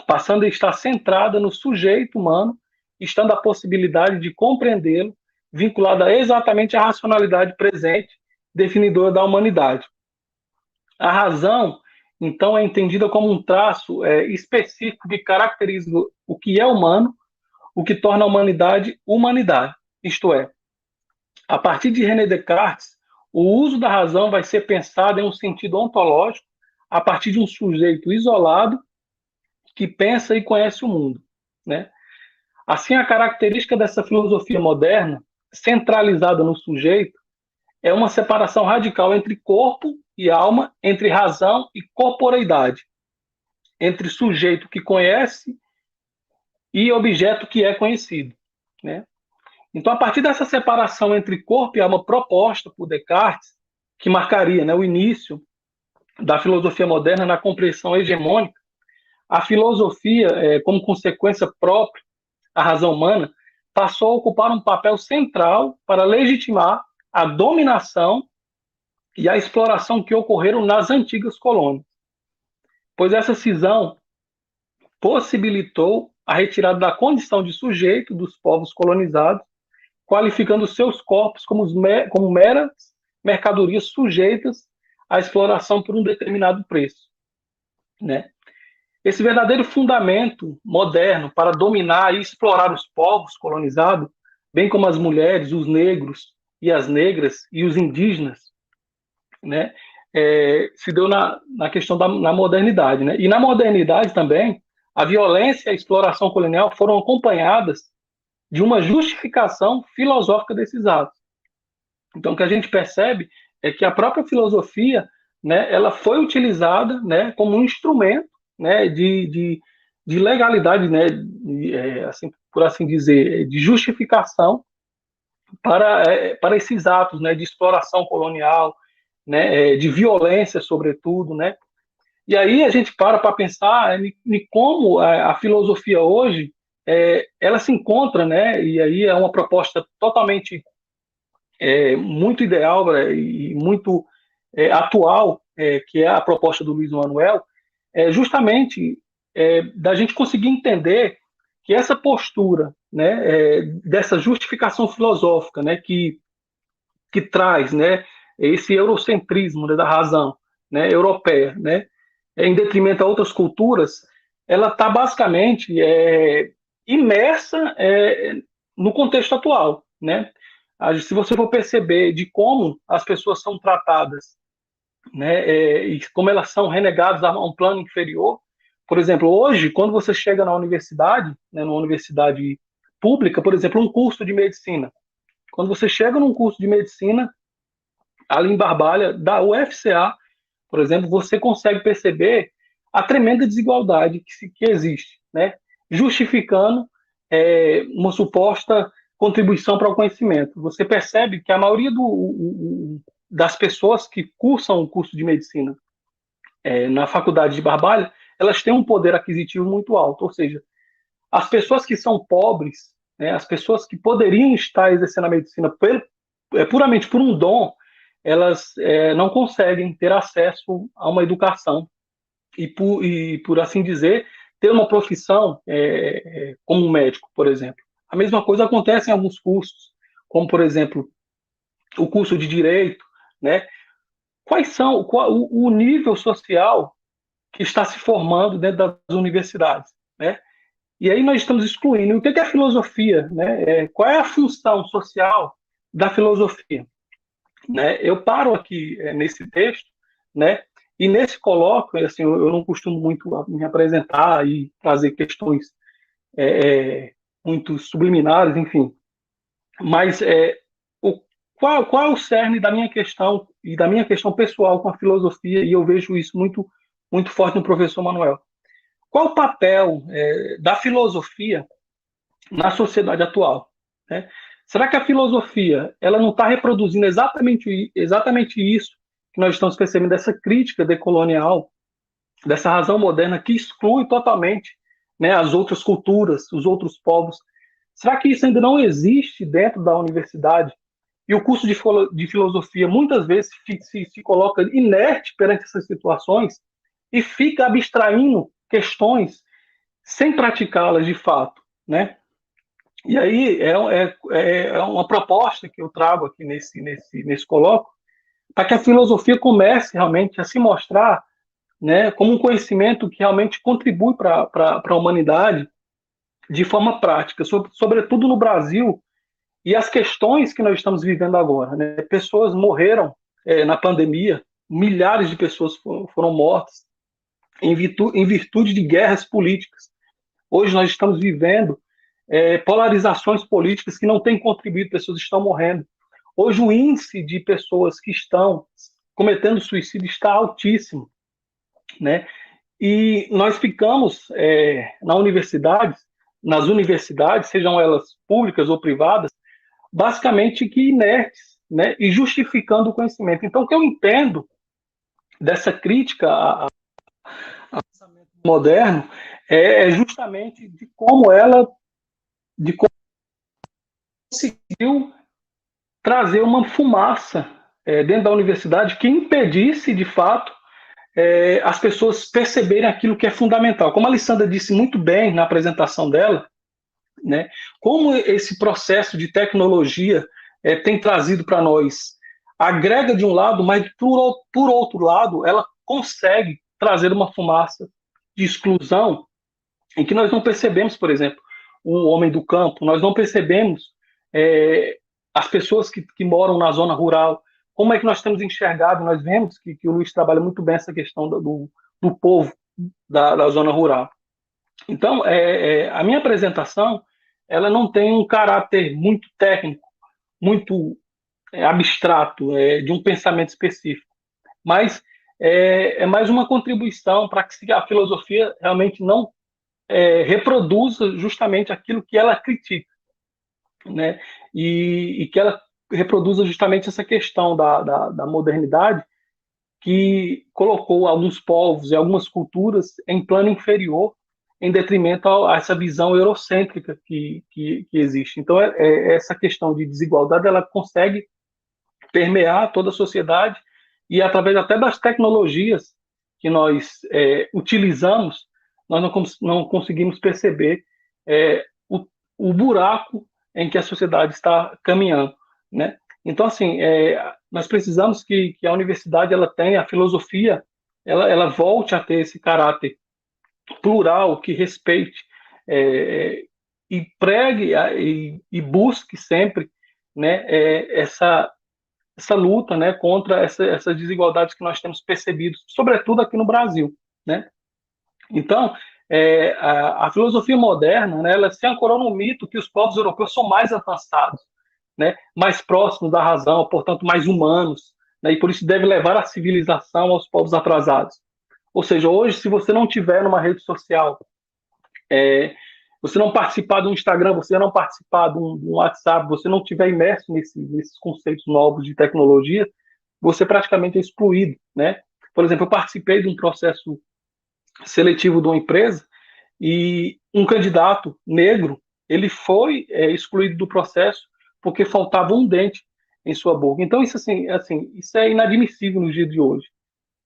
passando a estar centrada no sujeito humano, estando a possibilidade de compreendê-lo, vinculada exatamente à racionalidade presente, definidora da humanidade. A razão, então, é entendida como um traço específico que caracteriza o que é humano, o que torna a humanidade humanidade. Isto é, a partir de René Descartes, o uso da razão vai ser pensado em um sentido ontológico, a partir de um sujeito isolado que pensa e conhece o mundo, né? Assim, a característica dessa filosofia moderna, centralizada no sujeito, é uma separação radical entre corpo e alma, entre razão e corporeidade, entre sujeito que conhece e objeto que é conhecido, né? Então, a partir dessa separação entre corpo e alma proposta por Descartes, que marcaria, né, o início da filosofia moderna na compreensão hegemônica, a filosofia, como consequência própria, a razão humana, passou a ocupar um papel central para legitimar a dominação e a exploração que ocorreram nas antigas colônias, pois essa cisão possibilitou a retirada da condição de sujeito dos povos colonizados, qualificando seus corpos como meras mercadorias sujeitas à exploração por um determinado preço, né? Esse verdadeiro fundamento moderno para dominar e explorar os povos colonizados, bem como as mulheres, os negros e as negras e os indígenas, né, se deu na questão na modernidade, né? E na modernidade também, a violência e a exploração colonial foram acompanhadas de uma justificação filosófica desses atos. Então, o que a gente percebe é que a própria filosofia, né, ela foi utilizada, né, como um instrumento, né, de legalidade, né, assim, por assim dizer, de justificação para esses atos, né, de exploração colonial, né, de violência, sobretudo, né. E aí a gente para pensar em como a filosofia hoje ela se encontra, né, e aí é uma proposta totalmente muito ideal, né, e muito atual, que é a proposta do Luiz Manuel, justamente da gente conseguir entender que essa postura, né, dessa justificação filosófica, né, que traz, né, esse eurocentrismo, né, da razão, né, europeia, né, em detrimento a outras culturas, ela está basicamente imersa no contexto atual, né? Se você for perceber de como as pessoas são tratadas, né, e como elas são renegadas a um plano inferior. Por exemplo, hoje, quando você chega na universidade, né, numa universidade pública, por exemplo, um curso de medicina, quando você chega num curso de medicina, ali em Barbalha, da UFCA, por exemplo, você consegue perceber a tremenda desigualdade que existe, né? Justificando uma suposta contribuição para o conhecimento. Você percebe que a maioria das pessoas que cursam o curso de medicina na faculdade de Barbalha, elas têm um poder aquisitivo muito alto, ou seja, as pessoas que são pobres, né, as pessoas que poderiam estar exercendo a medicina puramente por um dom, elas não conseguem ter acesso a uma educação e por assim dizer, ter uma profissão como um médico, por exemplo. A mesma coisa acontece em alguns cursos, como, por exemplo, o curso de Direito, né? Qual o nível social que está se formando dentro das universidades, né? E aí nós estamos excluindo. O que é a filosofia, né? Qual é a função social da filosofia? Né? Eu paro aqui nesse texto, né? E nesse colóquio, assim, eu não costumo muito me apresentar e trazer questões muito subliminares, enfim. Mas qual é o cerne da minha questão e da minha questão pessoal com a filosofia? E eu vejo isso muito, muito forte no professor Manuel. Qual o papel da filosofia na sociedade atual? Né? Será que a filosofia ela não está reproduzindo exatamente isso que nós estamos percebendo, dessa crítica decolonial, dessa razão moderna que exclui totalmente, né, as outras culturas, os outros povos? Será que isso ainda não existe dentro da universidade? E o curso de filosofia muitas vezes se coloca inerte perante essas situações e fica abstraindo questões sem praticá-las de fato, né? E aí é uma proposta que eu trago aqui nesse colóquio, para que a filosofia comece realmente a se mostrar, né, como um conhecimento que realmente contribui para a humanidade de forma prática, sobretudo no Brasil, e as questões que nós estamos vivendo agora. Né? Pessoas morreram na pandemia, milhares de pessoas foram mortas em virtude de guerras políticas. Hoje nós estamos vivendo polarizações políticas que não têm contribuído, pessoas estão morrendo. Hoje o índice de pessoas que estão cometendo suicídio está altíssimo, né? E nós ficamos nas universidades, sejam elas públicas ou privadas, basicamente que inertes, né? E justificando o conhecimento. Então, o que eu entendo dessa crítica ao pensamento moderno é justamente de como conseguiu trazer uma fumaça dentro da universidade que impedisse, de fato, as pessoas perceberem aquilo que é fundamental. Como a Alessandra disse muito bem na apresentação dela, né, como esse processo de tecnologia tem trazido para nós, agrega de um lado, mas por outro lado, ela consegue trazer uma fumaça de exclusão em que nós não percebemos, por exemplo, o homem do campo, nós não percebemos as pessoas que moram na zona rural. Como é que nós temos enxergado? Nós vemos que o Luiz trabalha muito bem essa questão do povo da zona rural. Então, a minha apresentação ela não tem um caráter muito técnico, muito abstrato, de um pensamento específico, mas é mais uma contribuição para que a filosofia realmente não reproduza justamente aquilo que ela critica, né? E que ela reproduza justamente essa questão da modernidade que colocou alguns povos e algumas culturas em plano inferior em detrimento a essa visão eurocêntrica que existe. Então, essa questão de desigualdade ela consegue permear toda a sociedade e através até das tecnologias que nós utilizamos, nós não conseguimos perceber o buraco em que a sociedade está caminhando, né? Então, assim, nós precisamos que a universidade ela tenha, a filosofia, ela volte a ter esse caráter plural, que respeite e pregue e busque sempre, né, essa luta, né, contra essas desigualdades que nós temos percebido, sobretudo aqui no Brasil, né? Então, a filosofia moderna, né, ela se ancorou no mito que os povos europeus são mais avançados, né, mais próximos da razão, portanto, mais humanos, né, e por isso deve levar a civilização aos povos atrasados. Ou seja, hoje, se você não tiver numa rede social, você não participar do Instagram, você não participar do WhatsApp, você não tiver imerso nesses conceitos novos de tecnologia, você praticamente é excluído, né? Por exemplo, eu participei de um processo seletivo de uma empresa e um candidato negro, ele foi excluído do processo porque faltava um dente em sua boca. Então, isso isso é inadmissível no dia de hoje.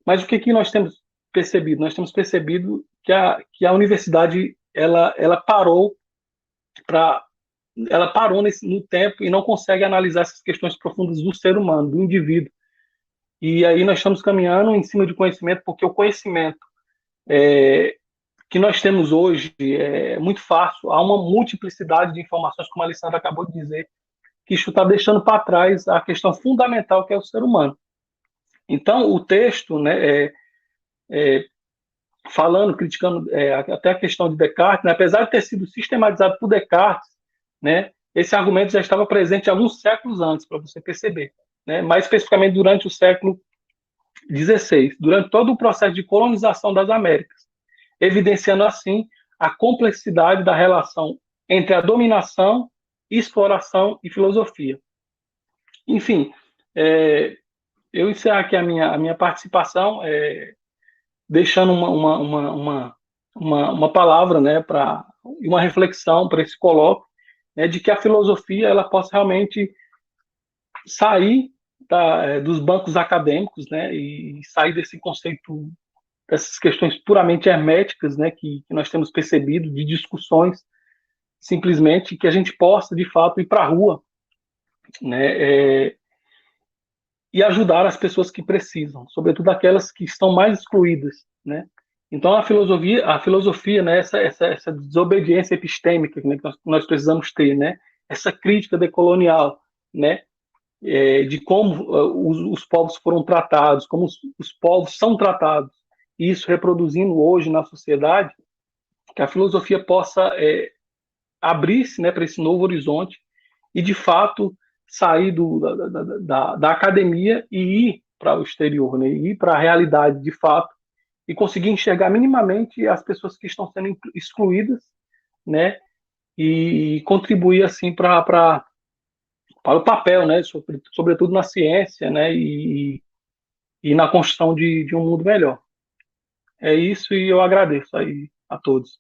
Mas o que nós temos percebido? Nós temos percebido que a universidade ela parou no tempo e não consegue analisar essas questões profundas do ser humano, do indivíduo. E aí nós estamos caminhando em cima de conhecimento, porque o conhecimento que nós temos hoje é muito fácil, há uma multiplicidade de informações, como a Alessandra acabou de dizer, que isso está deixando para trás a questão fundamental que é o ser humano. Então, o texto, né, falando, criticando até a questão de Descartes, né, apesar de ter sido sistematizado por Descartes, né, esse argumento já estava presente alguns séculos antes, para você perceber, né, mais especificamente durante o século XVI, durante todo o processo de colonização das Américas, evidenciando assim a complexidade da relação entre a dominação, exploração e filosofia. Enfim, eu encerro aqui a minha participação, deixando uma palavra, né, uma reflexão para esse colóquio, né, de que a filosofia ela possa realmente sair dos bancos acadêmicos, né, e sair desse conceito, dessas questões puramente herméticas, né, que nós temos percebido, de discussões, simplesmente, que a gente possa, de fato, ir para a rua, né, e ajudar as pessoas que precisam, sobretudo aquelas que estão mais excluídas, né? Então a filosofia, né, essa desobediência epistêmica, né, que nós precisamos ter, né? Essa crítica decolonial, né? De como os povos foram tratados, como os povos são tratados, e isso reproduzindo hoje na sociedade, que a filosofia possa abrir-se, né, para esse novo horizonte e de fato sair da academia e ir para o exterior, né? Ir para a realidade de fato e conseguir enxergar minimamente as pessoas que estão sendo excluídas, né? E contribuir assim para o papel, né? Sobretudo na ciência, né? E na construção de um mundo melhor. É isso e eu agradeço aí a todos.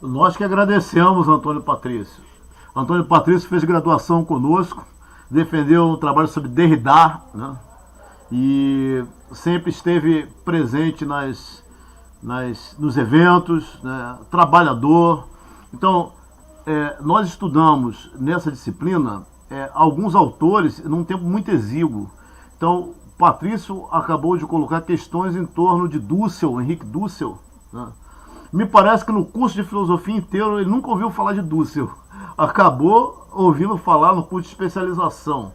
Nós que agradecemos, Antônio Patrício. Antônio Patrício fez graduação conosco, defendeu um trabalho sobre Derrida, né? E sempre esteve presente nos eventos, né? Trabalhador. Então, nós estudamos nessa disciplina alguns autores num tempo muito exíguo. Então, Patrício acabou de colocar questões em torno de Dussel, Henrique Dussel, né? Me parece que no curso de filosofia inteiro ele nunca ouviu falar de Dussel. Acabou ouvindo falar no curso de especialização.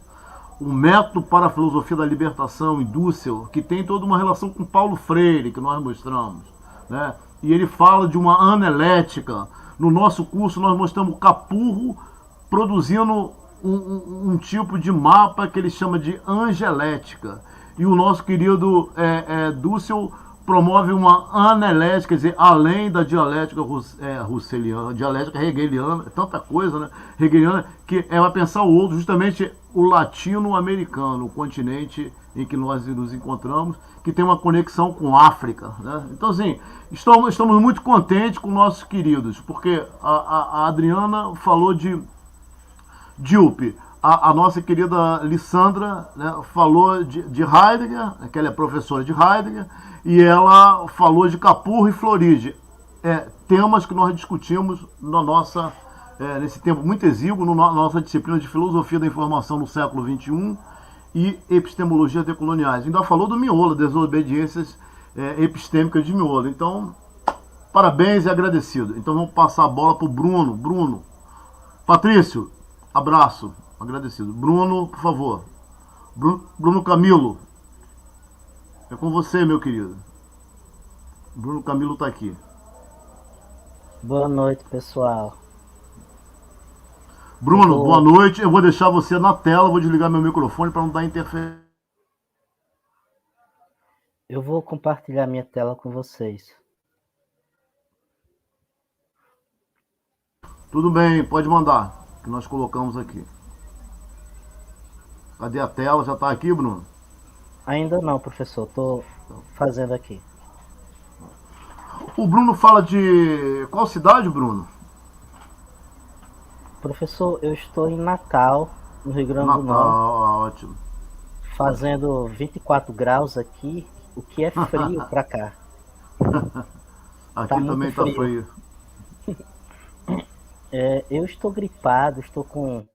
Um método para a filosofia da libertação em Dussel, que tem toda uma relação com Paulo Freire, que nós mostramos, né? E ele fala de uma analética. No nosso curso nós mostramos Capurro produzindo um tipo de mapa que ele chama de angelética. E o nosso querido Dussel promove uma analética, quer dizer, além da dialética russeliana, dialética hegeliana, tanta coisa, né? Hegeliana, que vai pensar o outro, justamente o latino-americano, o continente em que nós nos encontramos, que tem uma conexão com a África, né? Então, assim, estamos muito contentes com nossos queridos, porque a Adriana falou de Dilpe, a nossa querida Lissandra, né, falou de Heidegger, que ela é professora de Heidegger, e ela falou de Capurro e Floride, temas que nós discutimos nesse tempo muito exíguo, na nossa disciplina de Filosofia da Informação no século XXI e Epistemologia Decoloniais. Ainda falou do miolo, desobediências epistêmicas de miolo. Então, parabéns e agradecido. Então vamos passar a bola para o Bruno. Bruno. Patrício, abraço. Agradecido. Bruno, por favor. Bruno Camilo. É com você, meu querido. Bruno Camilo está aqui. Boa noite, pessoal. Bruno, boa noite. Eu vou deixar você na tela, vou desligar meu microfone para não dar interferência. Eu vou compartilhar minha tela com vocês. Tudo bem, pode mandar, que nós colocamos aqui. Cadê a tela? Já está aqui, Bruno? Ainda não, professor. Estou fazendo aqui. O Bruno fala de qual cidade, Bruno? Professor, eu estou em Natal, no Rio Grande do Norte. Ótimo. Fazendo 24 graus aqui, o que é frio para cá. Aqui tá também está frio. Eu estou gripado, estou com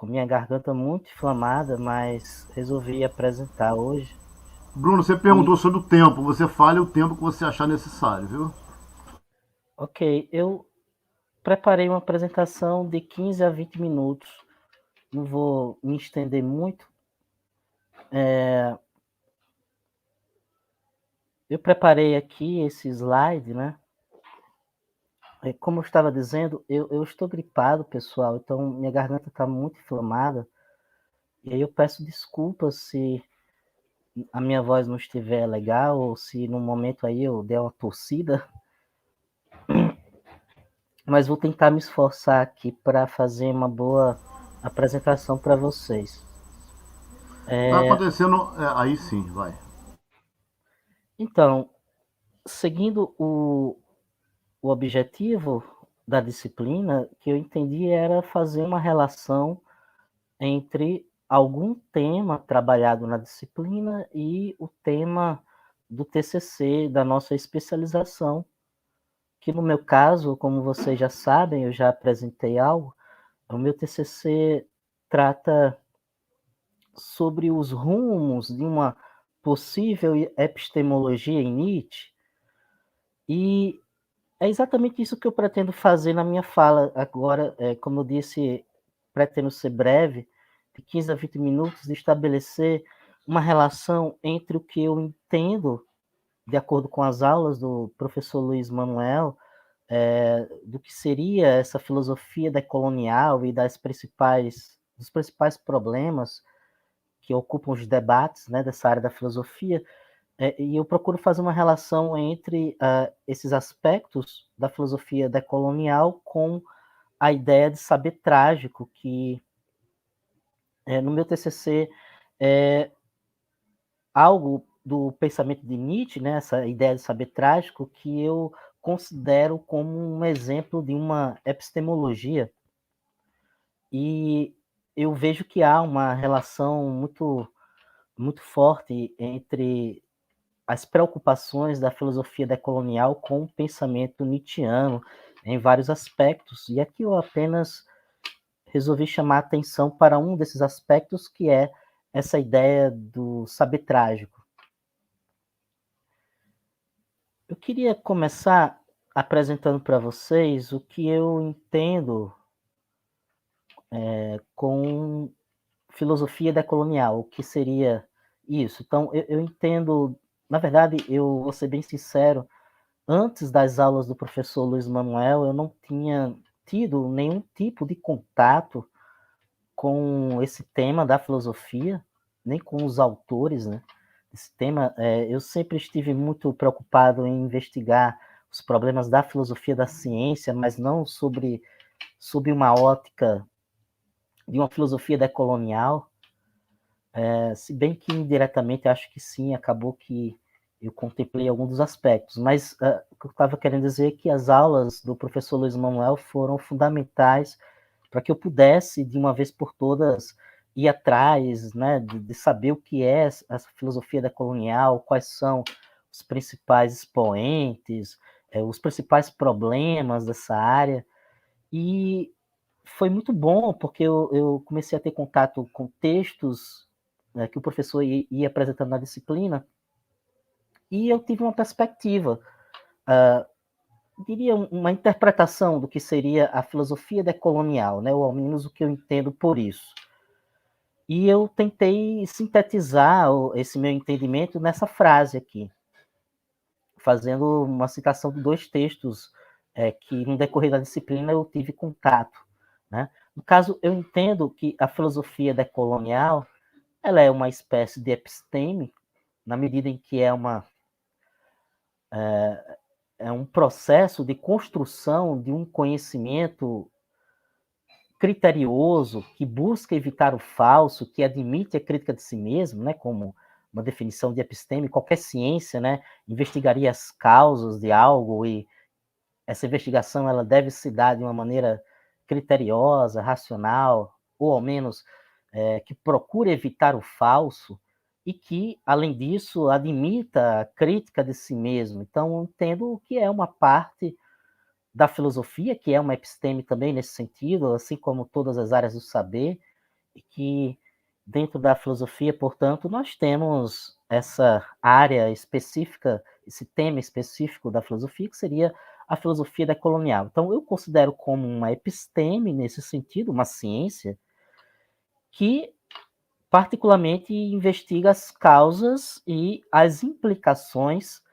minha garganta muito inflamada, mas resolvi apresentar hoje. Bruno, você perguntou sobre o tempo. Você fale o tempo que você achar necessário, viu? Ok, eu preparei uma apresentação de 15 a 20 minutos. Não vou me estender muito. Eu preparei aqui esse slide, né? Como eu estava dizendo, eu estou gripado, pessoal, então minha garganta está muito inflamada. E aí eu peço desculpas se a minha voz não estiver legal ou se no momento aí eu der uma tossida. Mas vou tentar me esforçar aqui para fazer uma boa apresentação para vocês. Tá acontecendo... aí sim, vai. Então, seguindo o objetivo da disciplina, que eu entendi era fazer uma relação entre algum tema trabalhado na disciplina e o tema do TCC, da nossa especialização, que no meu caso, como vocês já sabem, eu já apresentei algo, o meu TCC trata sobre os rumos de uma possível epistemologia em Nietzsche, e é exatamente isso que eu pretendo fazer na minha fala agora. Como eu disse, pretendo ser breve, de 15 a 20 minutos, de estabelecer uma relação entre o que eu entendo, de acordo com as aulas do professor Luiz Manuel, do que seria essa filosofia decolonial e dos principais problemas que ocupam os debates, né, dessa área da filosofia. E eu procuro fazer uma relação entre esses aspectos da filosofia decolonial com a ideia de saber trágico, que no meu TCC é algo do pensamento de Nietzsche, né, essa ideia de saber trágico, que eu considero como um exemplo de uma epistemologia. E eu vejo que há uma relação muito, muito forte entre as preocupações da filosofia decolonial com o pensamento nietzschiano em vários aspectos. E aqui eu apenas resolvi chamar a atenção para um desses aspectos, que é essa ideia do saber trágico. Eu queria começar apresentando para vocês o que eu entendo com filosofia decolonial, o que seria isso. Então, eu entendo, na verdade, eu vou ser bem sincero, antes das aulas do professor Luiz Manuel, eu não tinha tido nenhum tipo de contato com esse tema da filosofia, nem com os autores, né? Esse tema, eu sempre estive muito preocupado em investigar os problemas da filosofia da ciência, mas não sob uma ótica de uma filosofia decolonial, se bem que indiretamente acho que sim, acabou que eu contemplei alguns dos aspectos, mas o que eu estava querendo dizer é que as aulas do professor Luiz Manuel foram fundamentais para que eu pudesse, de uma vez por todas, ir atrás, né, de saber o que é essa filosofia decolonial, quais são os principais expoentes, os principais problemas dessa área. E foi muito bom, porque eu comecei a ter contato com textos, né, que o professor ia apresentando na disciplina, e eu tive uma perspectiva, diria uma interpretação do que seria a filosofia decolonial, né, ou ao menos o que eu entendo por isso. E eu tentei sintetizar esse meu entendimento nessa frase aqui, fazendo uma citação de dois textos que, no decorrer da disciplina, eu tive contato, né? No caso, eu entendo que a filosofia decolonial ela é uma espécie de episteme, na medida em que é um processo de construção de um conhecimento criterioso, que busca evitar o falso, que admite a crítica de si mesmo, né, como uma definição de episteme. Qualquer ciência, né, investigaria as causas de algo, e essa investigação ela deve se dar de uma maneira criteriosa, racional, ou ao menos que procure evitar o falso, e que, além disso, admita a crítica de si mesmo. Então, eu entendo que é uma parte da filosofia, que é uma episteme também nesse sentido, assim como todas as áreas do saber, e que dentro da filosofia, portanto, nós temos essa área específica, esse tema específico da filosofia, que seria a filosofia decolonial. Então, eu considero como uma episteme, nesse sentido, uma ciência, que particularmente investiga as causas e as implicações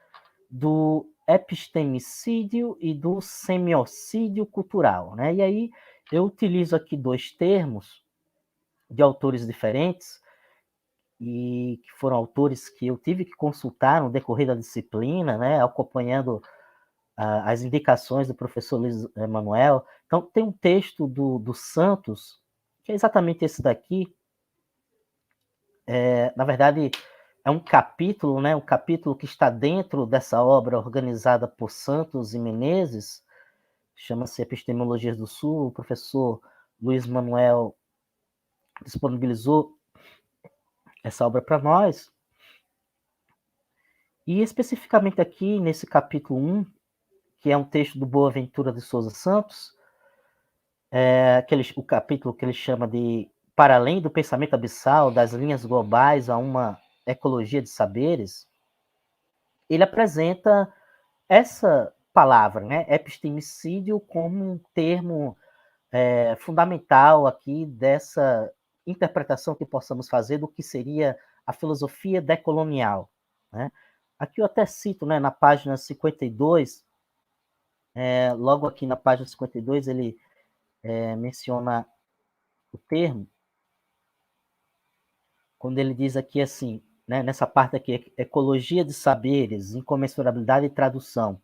do epistemicídio e do semiocídio cultural, né? E aí eu utilizo aqui dois termos de autores diferentes, e que foram autores que eu tive que consultar no decorrer da disciplina, né, acompanhando as indicações do professor Luiz Manuel. Então, tem um texto do Santos, que é exatamente esse daqui. Na verdade, é um capítulo, né, um capítulo que está dentro dessa obra organizada por Santos e Menezes, chama-se Epistemologias do Sul. O professor Luiz Manuel disponibilizou essa obra para nós. E especificamente aqui, nesse capítulo 1, que é um texto do Boaventura de Souza Santos, o capítulo que ele chama de Para Além do Pensamento Abissal, das Linhas Globais a uma Ecologia de Saberes, ele apresenta essa palavra, né, epistemicídio, como um termo fundamental aqui dessa interpretação que possamos fazer do que seria a filosofia decolonial, né? Aqui eu até cito, né, na página 52, logo aqui na página 52, ele menciona o termo, quando ele diz aqui assim, né, nessa parte aqui, ecologia de saberes, incomensurabilidade e tradução.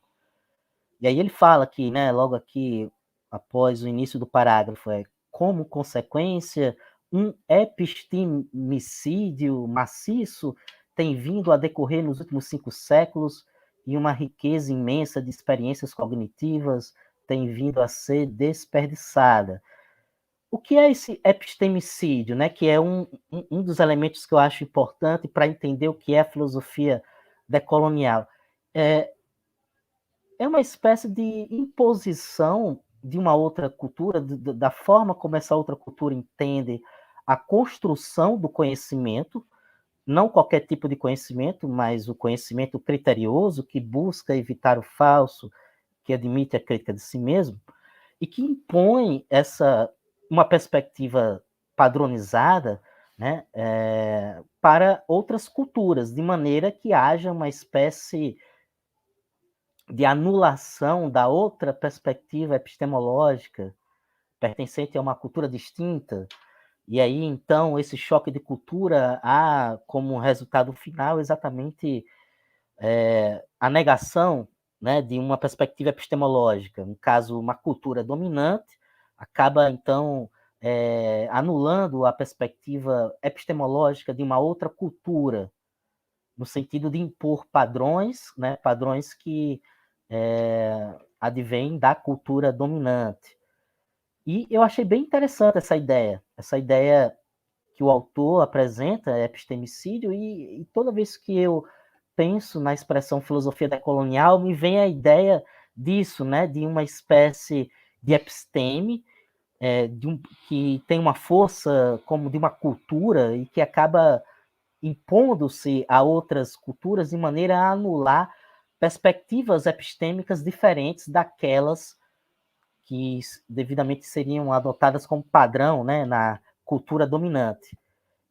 E aí ele fala aqui, né, logo aqui, após o início do parágrafo, como consequência, um epistemicídio maciço tem vindo a decorrer nos últimos 5 séculos, e uma riqueza imensa de experiências cognitivas tem vindo a ser desperdiçada. O que é esse epistemicídio, né? Que é um dos elementos que eu acho importante para entender o que é a filosofia decolonial. É uma espécie de imposição de uma outra cultura, da forma como essa outra cultura entende a construção do conhecimento, não qualquer tipo de conhecimento, mas o conhecimento criterioso, que busca evitar o falso, que admite a crítica de si mesmo, e que impõe uma perspectiva padronizada, né, para outras culturas, de maneira que haja uma espécie de anulação da outra perspectiva epistemológica, pertencente a uma cultura distinta. E aí, então, esse choque de cultura há como resultado final exatamente a negação, né, de uma perspectiva epistemológica. No caso, uma cultura dominante acaba, então, anulando a perspectiva epistemológica de uma outra cultura, no sentido de impor padrões, né, padrões que advêm da cultura dominante. E eu achei bem interessante essa ideia que o autor apresenta, epistemicídio, e toda vez que eu penso na expressão filosofia decolonial, me vem a ideia disso, né, de uma espécie de episteme, que tem uma força como de uma cultura e que acaba impondo-se a outras culturas de maneira a anular perspectivas epistêmicas diferentes daquelas que devidamente seriam adotadas como padrão, né, na cultura dominante.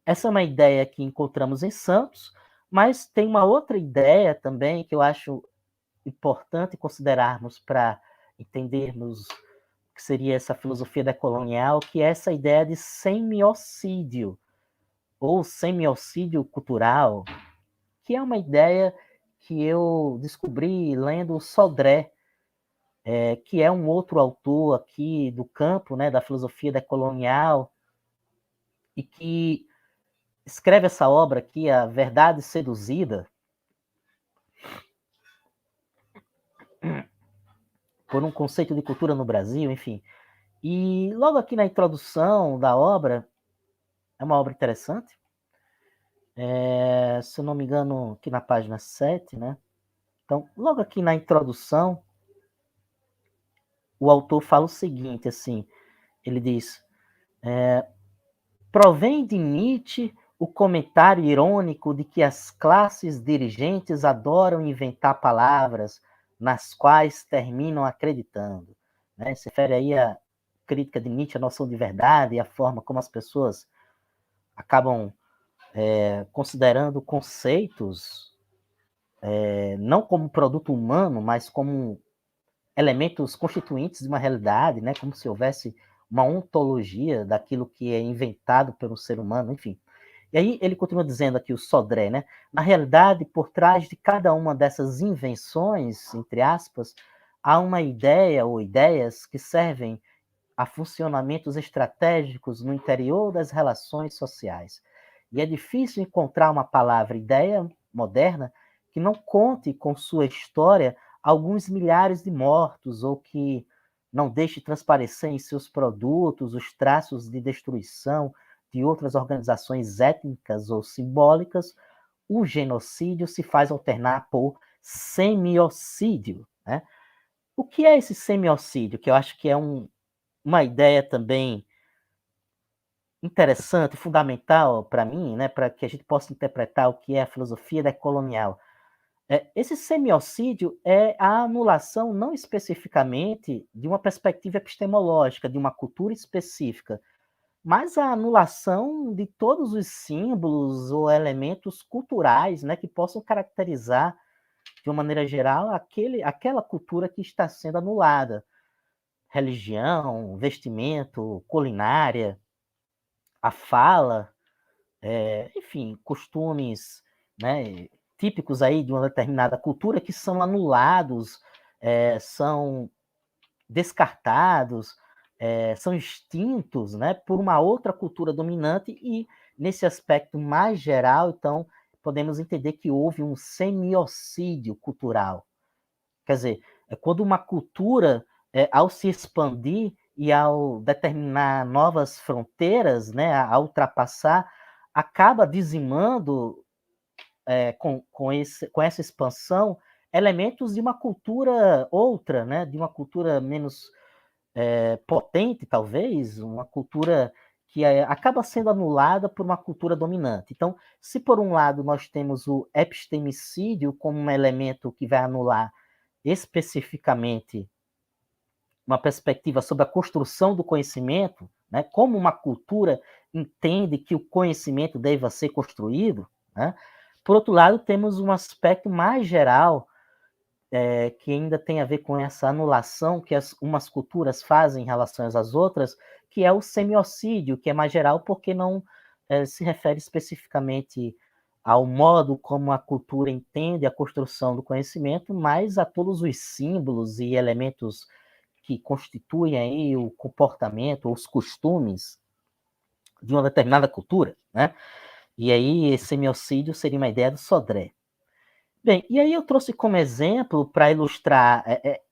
Essa é uma ideia que encontramos em Santos, mas tem uma outra ideia também que eu acho importante considerarmos para entendermos que seria essa filosofia decolonial, que é essa ideia de semiocídio, ou semiocídio cultural, que é uma ideia que eu descobri lendo Sodré, que é um outro autor aqui do campo, né, da filosofia decolonial, e que escreve essa obra aqui, A Verdade Seduzida, por um conceito de cultura no Brasil, enfim. E logo aqui na introdução da obra, é uma obra interessante, se eu não me engano, aqui na página 7, né? Então, logo aqui na introdução, o autor fala o seguinte, assim, ele diz, provém de Nietzsche o comentário irônico de que as classes dirigentes adoram inventar palavras nas quais terminam acreditando. Né? Se refere aí à crítica de Nietzsche à noção de verdade e à forma como as pessoas acabam considerando conceitos não como produto humano, mas como elementos constituintes de uma realidade, né? Como se houvesse uma ontologia daquilo que é inventado pelo ser humano, enfim. E aí ele continua dizendo aqui, o Sodré, né? Na realidade, por trás de cada uma dessas invenções, entre aspas, há uma ideia ou ideias que servem a funcionamentos estratégicos no interior das relações sociais. E é difícil encontrar uma palavra ideia moderna que não conte com sua história alguns milhares de mortos ou que não deixe transparecer em seus produtos os traços de destruição de outras organizações étnicas ou simbólicas. O genocídio se faz alternar por semiocídio. Né? O que é esse semiocídio? Que eu acho que é uma ideia também interessante, fundamental para mim, né, para que a gente possa interpretar o que é a filosofia decolonial. Esse semiocídio é a anulação não especificamente de uma perspectiva epistemológica, de uma cultura específica, mas a anulação de todos os símbolos ou elementos culturais, né, que possam caracterizar, de uma maneira geral, aquela cultura que está sendo anulada. Religião, vestimento, culinária, a fala, enfim, costumes, né, típicos aí de uma determinada cultura que são anulados, são descartados, são extintos, né, por uma outra cultura dominante e, nesse aspecto mais geral, então, podemos entender que houve um semiocídio cultural. Quer dizer, quando uma cultura, ao se expandir e ao determinar novas fronteiras, né, a ultrapassar, acaba dizimando, com essa expansão, elementos de uma cultura outra, né, de uma cultura menos potente, talvez, uma cultura que acaba sendo anulada por uma cultura dominante. Então, se por um lado nós temos o epistemicídio como um elemento que vai anular especificamente uma perspectiva sobre a construção do conhecimento, né, como uma cultura entende que o conhecimento deva ser construído, né? Por outro lado, temos um aspecto mais geral, que ainda tem a ver com essa anulação que umas culturas fazem em relação às outras, que é o semiocídio, que é mais geral porque não se refere especificamente ao modo como a cultura entende a construção do conhecimento, mas a todos os símbolos e elementos que constituem aí o comportamento, os costumes de uma determinada cultura, né? E aí, esse semiocídio seria uma ideia do Sodré. Bem, e aí eu trouxe como exemplo para ilustrar,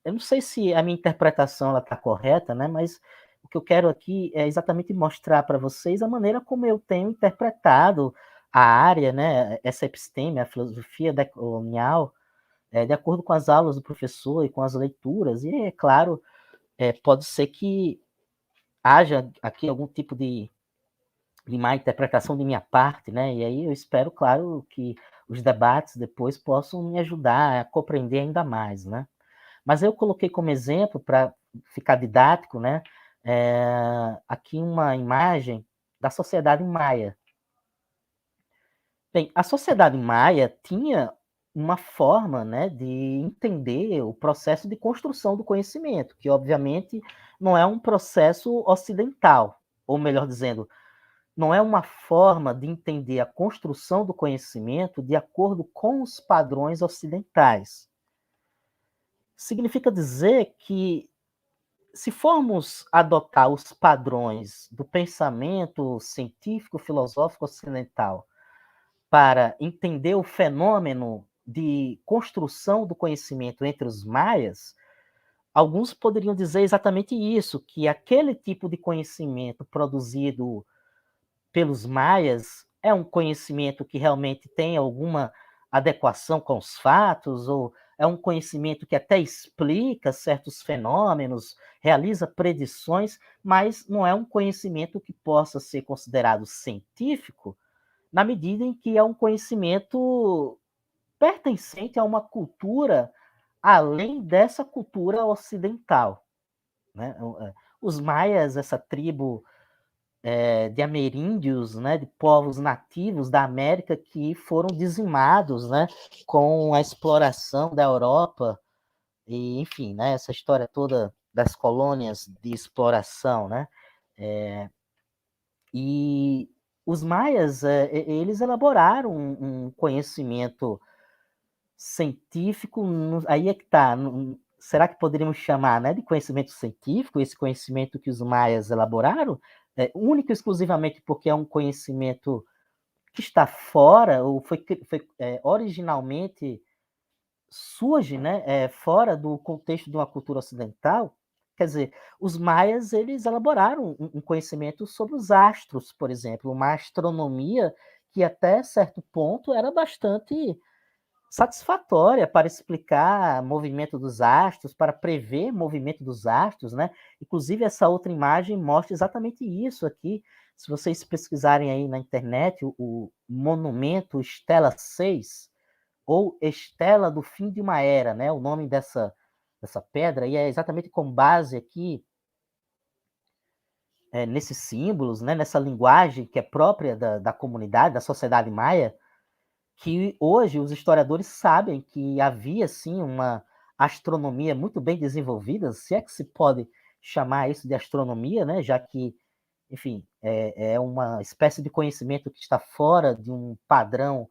eu não sei se a minha interpretação está correta, né? Mas o que eu quero aqui é exatamente mostrar para vocês a maneira como eu tenho interpretado a área, né? Essa episteme, a filosofia decolonial, de acordo com as aulas do professor e com as leituras. E, é claro, pode ser que haja aqui algum tipo de má interpretação de minha parte, né? E aí eu espero, claro, que os debates depois possam me ajudar a compreender ainda mais, né? Mas eu coloquei como exemplo, para ficar didático, né? Aqui uma imagem da sociedade maia. Bem, a sociedade maia tinha uma forma, né, de entender o processo de construção do conhecimento, que obviamente não é um processo ocidental, ou melhor dizendo, não é uma forma de entender a construção do conhecimento de acordo com os padrões ocidentais. Significa dizer que, se formos adotar os padrões do pensamento científico filosófico ocidental para entender o fenômeno de construção do conhecimento entre os maias, alguns poderiam dizer exatamente isso, que aquele tipo de conhecimento produzido pelos maias é um conhecimento que realmente tem alguma adequação com os fatos, ou é um conhecimento que até explica certos fenômenos, realiza predições, mas não é um conhecimento que possa ser considerado científico, na medida em que é um conhecimento pertencente a uma cultura além dessa cultura ocidental, né? Os maias, essa tribo de ameríndios, né, de povos nativos da América que foram dizimados, né, com a exploração da Europa e, enfim, né, essa história toda das colônias de exploração, né? E os maias, eles elaboraram um conhecimento científico, aí é que está. Será que poderíamos chamar, né, de conhecimento científico esse conhecimento que os maias elaboraram? Único e exclusivamente porque é um conhecimento que está fora, ou foi originalmente surge, né, fora do contexto de uma cultura ocidental? Quer dizer, os maias, eles elaboraram um conhecimento sobre os astros, por exemplo, uma astronomia que até certo ponto era bastante satisfatória para explicar movimento dos astros, para prever movimento dos astros, né? Inclusive, essa outra imagem mostra exatamente isso aqui. Se vocês pesquisarem aí na internet, o monumento Estela 6, ou Estela do Fim de uma Era, né? O nome dessa pedra, e é exatamente com base aqui nesses símbolos, né? Nessa linguagem que é própria da comunidade, da sociedade maia, que hoje os historiadores sabem que havia, sim, uma astronomia muito bem desenvolvida, se é que se pode chamar isso de astronomia, né? Já que, enfim, é uma espécie de conhecimento que está fora de um padrão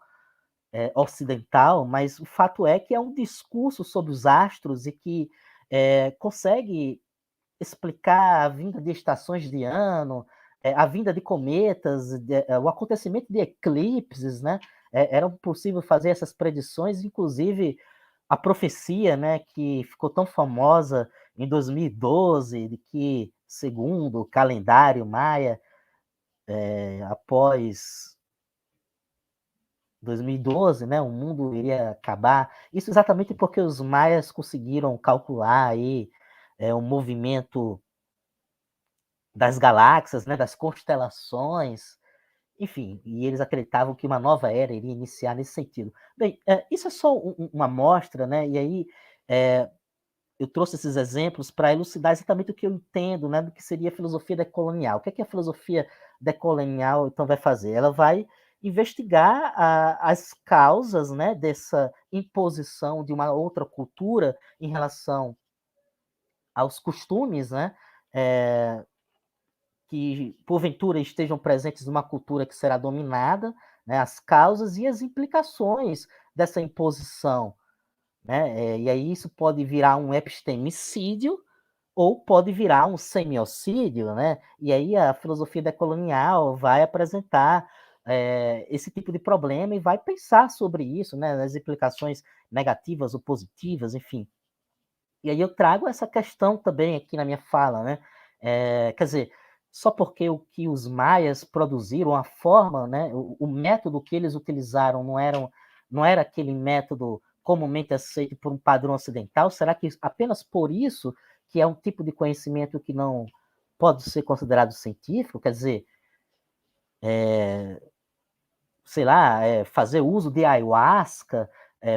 ocidental, mas o fato é que é um discurso sobre os astros e que consegue explicar a vinda de estações de ano, a vinda de cometas, o acontecimento de eclipses, né? Era possível fazer essas predições, inclusive a profecia, né, que ficou tão famosa em 2012, de que, segundo o calendário maia, após 2012, né, o mundo iria acabar. Isso exatamente porque os maias conseguiram calcular aí o movimento das galáxias, né, das constelações, enfim, e eles acreditavam que uma nova era iria iniciar nesse sentido. Bem, isso é só uma amostra, né? E aí eu trouxe esses exemplos para elucidar exatamente o que eu entendo, né, do que seria a filosofia decolonial. O que é que a filosofia decolonial então vai fazer? Ela vai investigar as causas, né, dessa imposição de uma outra cultura em relação aos costumes, né, que porventura estejam presentes numa cultura que será dominada, né, as causas e as implicações dessa imposição, né? E aí isso pode virar um epistemicídio ou pode virar um semiocídio, né? E aí a filosofia decolonial vai apresentar esse tipo de problema e vai pensar sobre isso, né? As implicações negativas ou positivas, enfim. E aí eu trago essa questão também aqui na minha fala, né? Quer dizer, só porque o que os maias produziram, a forma, né, o método que eles utilizaram não era aquele método comumente aceito por um padrão ocidental, será que apenas por isso que é um tipo de conhecimento que não pode ser considerado científico? Quer dizer, sei lá, fazer uso de ayahuasca,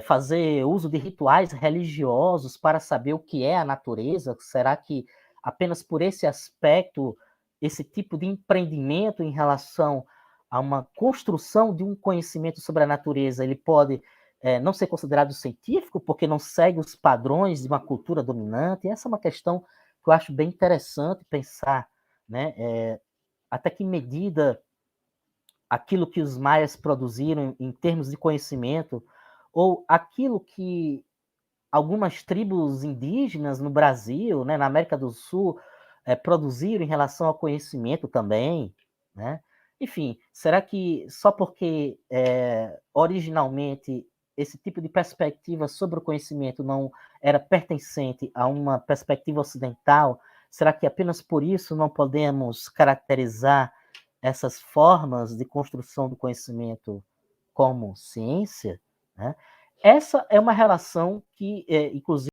fazer uso de rituais religiosos para saber o que é a natureza, será que apenas por esse aspecto, esse tipo de empreendimento em relação a uma construção de um conhecimento sobre a natureza, ele pode não ser considerado científico porque não segue os padrões de uma cultura dominante? Essa é uma questão que eu acho bem interessante pensar, né, até que medida aquilo que os maias produziram em termos de conhecimento, ou aquilo que algumas tribos indígenas no Brasil, né, na América do Sul, produziram em relação ao conhecimento também, né? Enfim, será que só porque originalmente esse tipo de perspectiva sobre o conhecimento não era pertencente a uma perspectiva ocidental, será que apenas por isso não podemos caracterizar essas formas de construção do conhecimento como ciência? Né? Essa é uma relação que, inclusive,